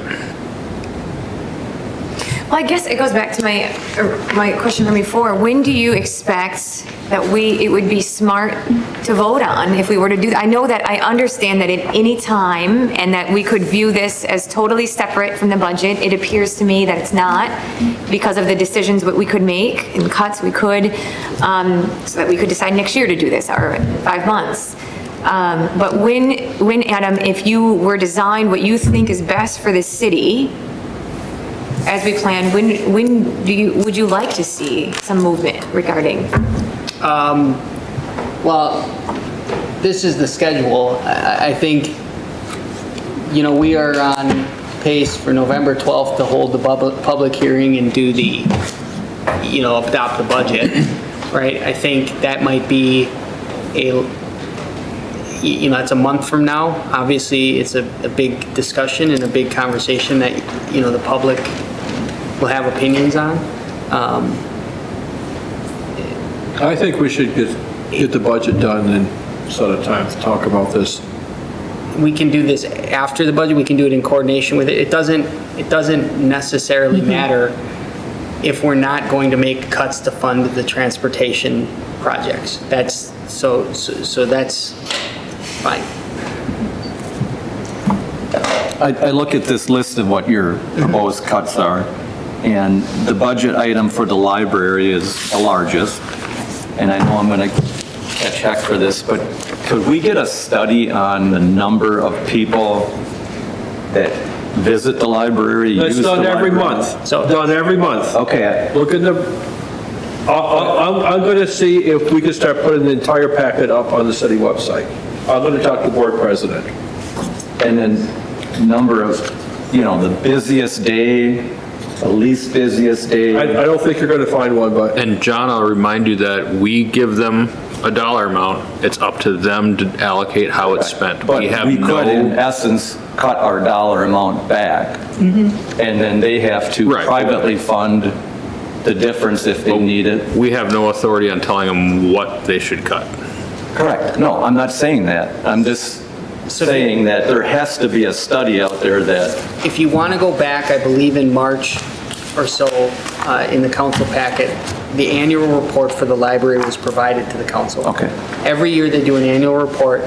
Well, I guess it goes back to my question from before. When do you expect that it would be smart to vote on if we were to do that? I know that I understand that at any time and that we could view this as totally separate from the budget. It appears to me that it's not because of the decisions that we could make and cuts we could, so that we could decide next year to do this or 5 months. But when Adam, if you were designed what you think is best for the city, as we plan, when would you like to see some movement regarding? Well, this is the schedule. I think, we are on pace for November 12th to hold the public hearing and do the, adopt the budget, right? I think that might be it's a month from now. Obviously, it's a big discussion and a big conversation that, the public will have opinions on. I think we should get the budget done and set a time to talk about this. We can do this after the budget. We can do it in coordination with it. It doesn't necessarily matter if we're not going to make cuts to fund the transportation projects. That's so that's fine. I look at this list of what your proposed cuts are, and the budget item for the library is the largest. And I know I'm going to get a check for this, but could we get a study on the number of people that visit the library? That's done every month. Done every month. Okay. Look at the, I'm going to see if we can start putting the entire packet up on the city website. I'm going to talk to the board president. And then number of, the busiest day the least busiest day. I don't think you're going to find one, but And John, I'll remind you that we give them a dollar amount. It's up to them to allocate how it's spent. But We have we could, in no, essence, cut our dollar amount back. And then they have to Right. privately fund the difference if they need it. we have no authority on telling them what they should cut. Correct. No, I'm not saying that. I'm just saying that there has to be a study out there that, If you want to go back, I believe in March or so, in the council packet, the annual report for the library was provided to the council. Okay. Every year they do an annual report.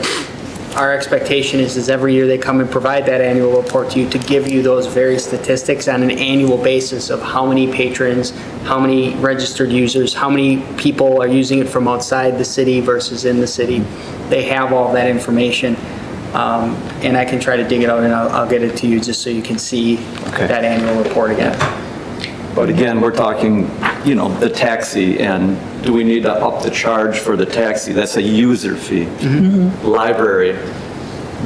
Our expectation is every year they come and provide that annual report to you to give you those very statistics on an annual basis of how many patrons, how many registered users, how many people are using it from outside the city versus in the city. They have all that information. And I can try to dig it out and I'll get it to you just so you can see Okay. that annual report again. but again, we're talking, the taxi, and do we need to up the charge for the taxi? That's a user fee. Library,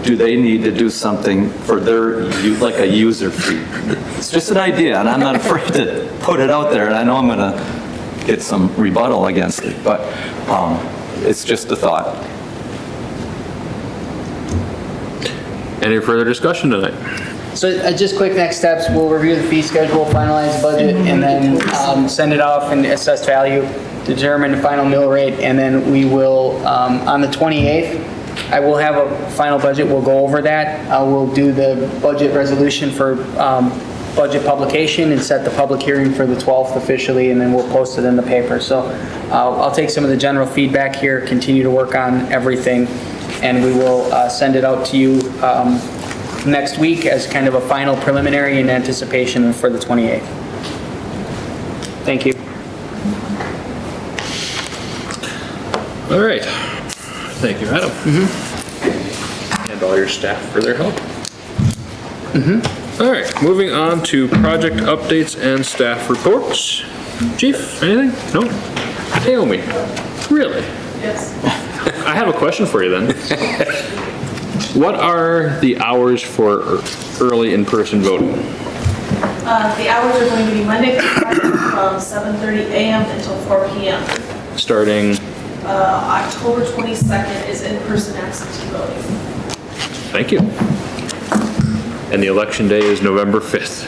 do they need to do something for their, like a user fee? It's just an idea, and I'm not afraid to put it out there, and I know I'm gonna get some rebuttal against it, but it's just a thought. Any further discussion tonight? So just quick next steps, we'll review the fee schedule, finalize the budget, and then send it off and assess value, determine the final mill rate, and then we will, on the 28th, I will have a final budget, we'll go over that. We'll do the budget resolution for budget publication and set the public hearing for the 12th officially, and then we'll post it in the paper. So I'll take some of the general feedback here, continue to work on everything, and we will send it out to you next week as kind of a final preliminary in anticipation for the 28th. Thank you. All right. Thank you, Adam. And all your staff for their help. All right, moving on to project updates and staff reports. Chief, anything? No? Naomi, really? Yes. I have a question for you then. What are the hours for early in-person voting? The hours are going to be Monday through Friday from 7:30 a.m. until 4 p.m. Starting, October 22nd is in-person absentee voting. thank you. And the election day is November 5th.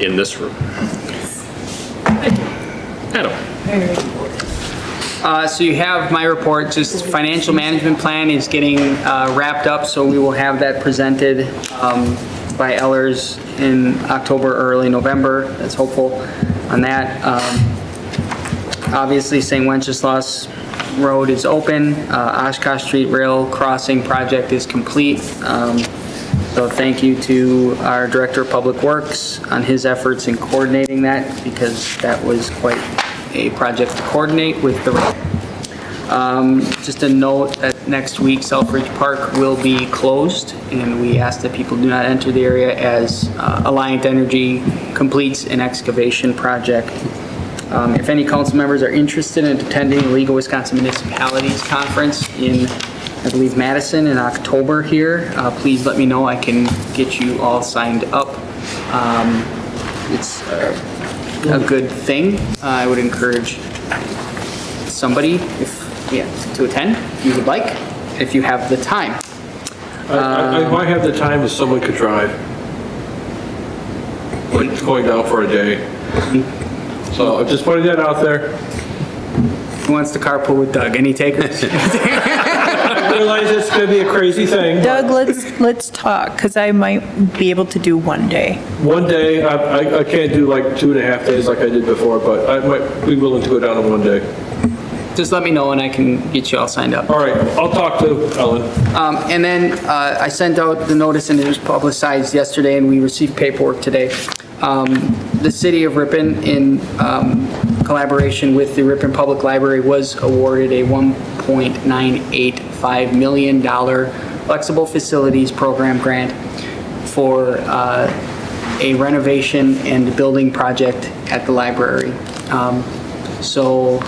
In this room. Thank you. Adam. So you have my report, just financial management plan is getting wrapped up, so we will have that presented by Ellers in October, early November. That's hopeful on that. Obviously, St. Wenceslas Road is open. Oshkosh Street Rail Crossing project is complete. So thank you to our Director of Public Works on his efforts in coordinating that, because that was quite a project to coordinate with the just a note that next week Selfridge Park will be closed, and we ask that people do not enter the area as Alliant Energy completes an excavation project. If any council members are interested in attending the League of Wisconsin Municipalities Conference in, I believe, Madison in October here, please let me know. I can get you all signed up. It's a good thing. I would encourage somebody to attend if you would like, if you have the time. I might have the time if someone could drive. Like going down for a day. So I'm just putting that out there. Who wants to carpool with Doug? Any takers? I realize it's gonna be a crazy thing. Doug, let's talk, because I might be able to do one day. One day, I can't do like 2.5 days like I did before, but I might be willing to go down in one day. Just let me know and I can get you all signed up. All right, I'll talk to Ellen. And then I sent out the notice and it was publicized yesterday and we received paperwork today. The city of Ripon, in collaboration with the Ripon Public Library, was awarded a $1.985 million flexible facilities program grant for a renovation and building project at the library. So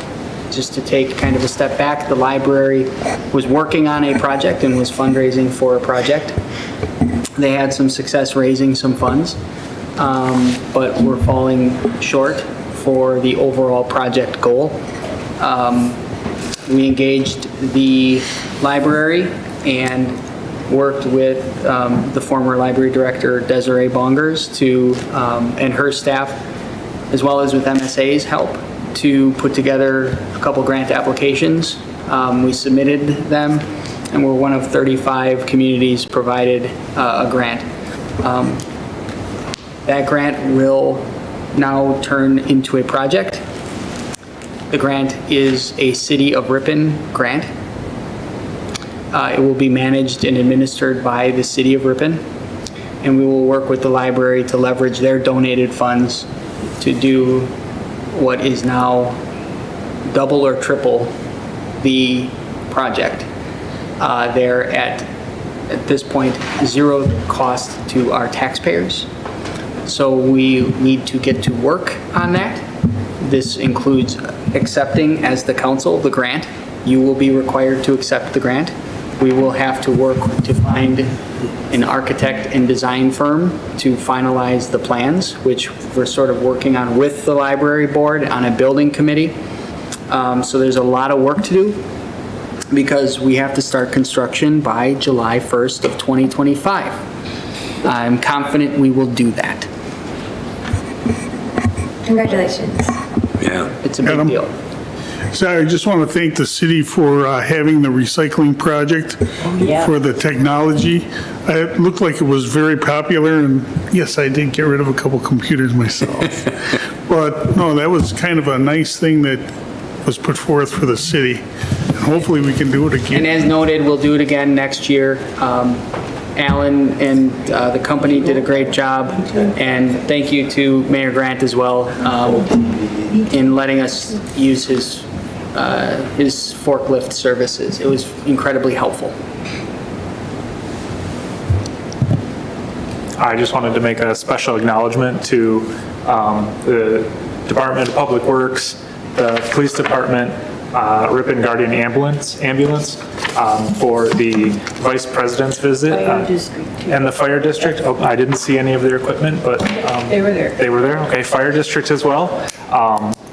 just to take kind of a step back, the library was working on a project and was fundraising for a project. They had some success raising some funds. but we're falling short for the overall project goal. We engaged the library and worked with the former library director, Desiree Bongers, and her staff, as well as with MSA's help, to put together a couple grant applications. We submitted them, and we're one of 35 communities provided a grant. That grant will now turn into a project. The grant is a City of Ripon grant. It will be managed and administered by the City of Ripon, and we will work with the library to leverage their donated funds to do what is now double or triple the project. They're at this point, zero cost to our taxpayers. So we need to get to work on that. This includes accepting, as the council, the grant. You will be required to accept the grant. We will have to work to find an architect and design firm to finalize the plans, which we're sort of working on with the library board on a building committee. So there's a lot of work to do because we have to start construction by July 1st of 2025. I'm confident we will do that. Congratulations. Yeah. It's a big deal. So I just want to thank the city for having the recycling project for the technology. It looked like it was very popular, and yes, I did get rid of a couple computers myself. But no, that was kind of a nice thing that was put forth for the city, and hopefully we can do it again. And as noted, we'll do it again next year. Alan and the company did a great job, and thank you to Mayor Grant as well in letting us use his forklift services. It was incredibly helpful. I just wanted to make a special acknowledgement to the Department of Public Works, the Police Department, Ripon Guardian Ambulance for the Vice President's visit. And the Fire District. Oh, I didn't see any of their equipment, but They were there. they were there. Okay, Fire District as well.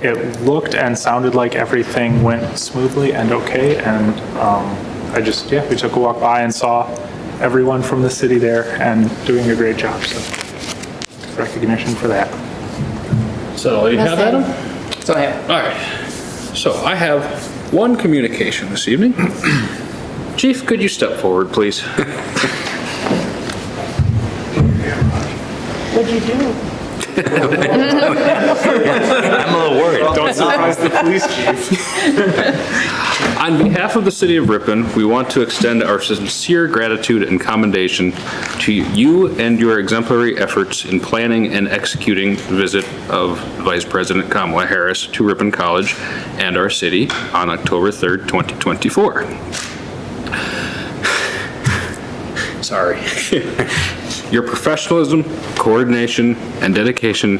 It looked and sounded like everything went smoothly and okay, and we took a walk by and saw everyone from the city there and doing a great job, so recognition for that. So you have, Adam? So I have. All right. So I have one communication this evening. Chief, could you step forward, please? What'd you do? I'm a little worried. Don't surprise the police chief. On behalf of the city of Ripon, we want to extend our sincere gratitude and commendation to you and your exemplary efforts in planning and executing the visit of Vice President Kamala Harris to Ripon College and our city on October 3rd, 2024. Sorry. Your professionalism, coordination, and dedication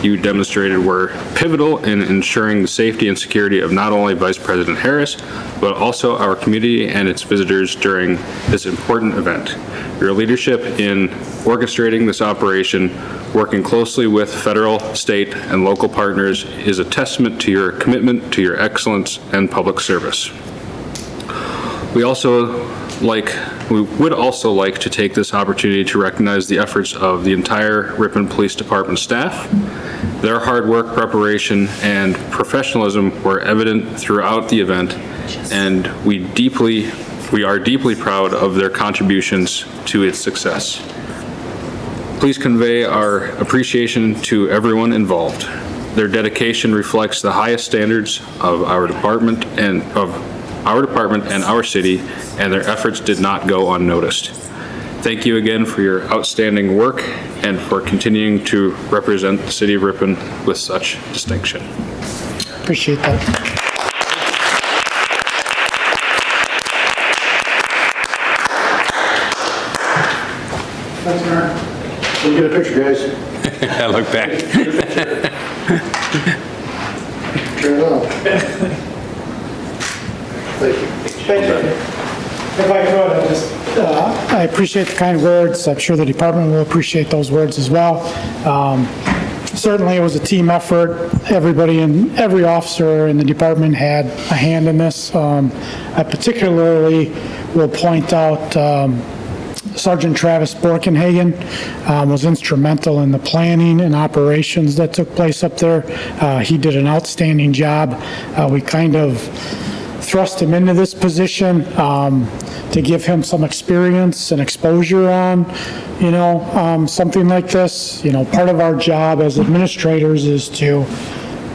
you demonstrated were pivotal in ensuring the safety and security of not only Vice President Harris, but also our community and its visitors during this important event. Your leadership in orchestrating this operation, working closely with federal, state, and local partners is a testament to your commitment to your excellence and public service. We would also like to take this opportunity to recognize the efforts of the entire Ripon Police Department staff. Their hard work, preparation, and professionalism were evident throughout the event, and we are deeply proud of their contributions to its success. Please convey our appreciation to everyone involved. Their dedication reflects the highest standards of our department and our city, and their efforts did not go unnoticed. Thank you again for your outstanding work and for continuing to represent the city of Ripon with such distinction. Appreciate that. Thanks, Aaron. We'll get a picture, guys. I look back. Turn it on. Thank you. If I could, I appreciate the kind words. I'm sure the department will appreciate those words as well. Certainly, it was a team effort. Every officer in the department had a hand in this. I particularly will point out Sergeant Travis Borkenhagen was instrumental in the planning and operations that took place up there. He did an outstanding job. We kind of thrust him into this position to give him some experience and exposure on, something like this. Part of our job as administrators is to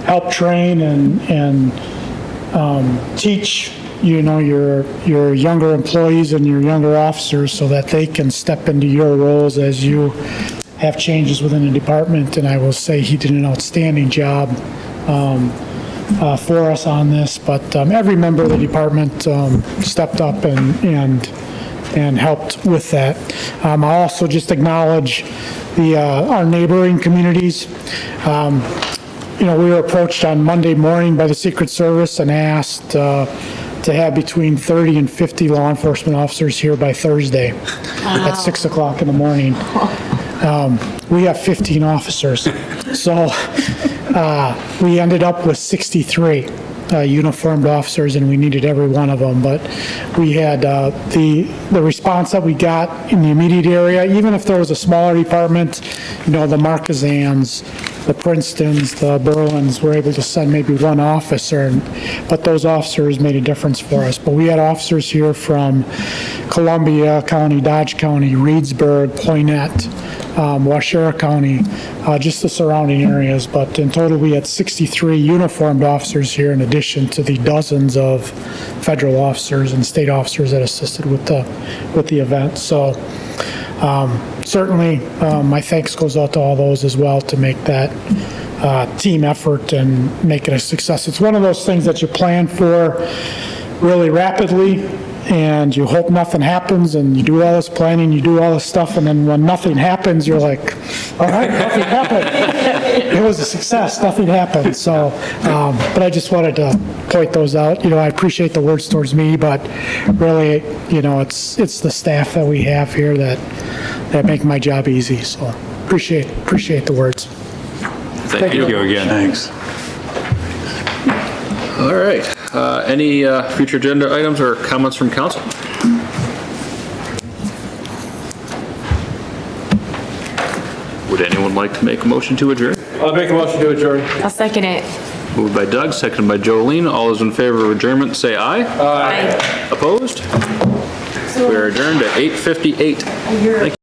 help train and teach, your younger employees and your younger officers so that they can step into your roles as you have changes within the department. And I will say he did an outstanding job for us on this, but every member of the department stepped up and helped with that. I'll also just acknowledge our neighboring communities. We were approached on Monday morning by the Secret Service and asked to have between 30 and 50 law enforcement officers here by Thursday at 6 o'clock in the morning. We have 15 officers. So we ended up with 63 uniformed officers, and we needed every one of them. But we had the response that we got in the immediate area, even if there was a smaller department, the Marquezans, the Princetons, the Berlins were able to send maybe one officer, but those officers made a difference for us. But we had officers here from Columbia County, Dodge County, Reedsburg, Poynette, Waushara County, just the surrounding areas. But in total, we had 63 uniformed officers here in addition to the dozens of federal officers and state officers that assisted with the event. So certainly, my thanks goes out to all those as well to make that team effort and make it a success. It's one of those things that you plan for really rapidly, and you hope nothing happens, and you do all this planning, you do all this stuff, and then when nothing happens, you're like, all right, nothing happened. It was a success, nothing happened. So, but I just wanted to point those out. I appreciate the words towards me, but really, it's the staff that we have here that make my job easy. So appreciate the words. Thank you again. Thanks. All right. Any future agenda items or comments from council? Would anyone like to make a motion to adjourn? I'll make a motion to adjourn. I'll second it. Moved by Doug, seconded by Jolene. All those in favor of adjournment, say aye. Aye. Opposed? We are adjourned at 8:58. Thank you.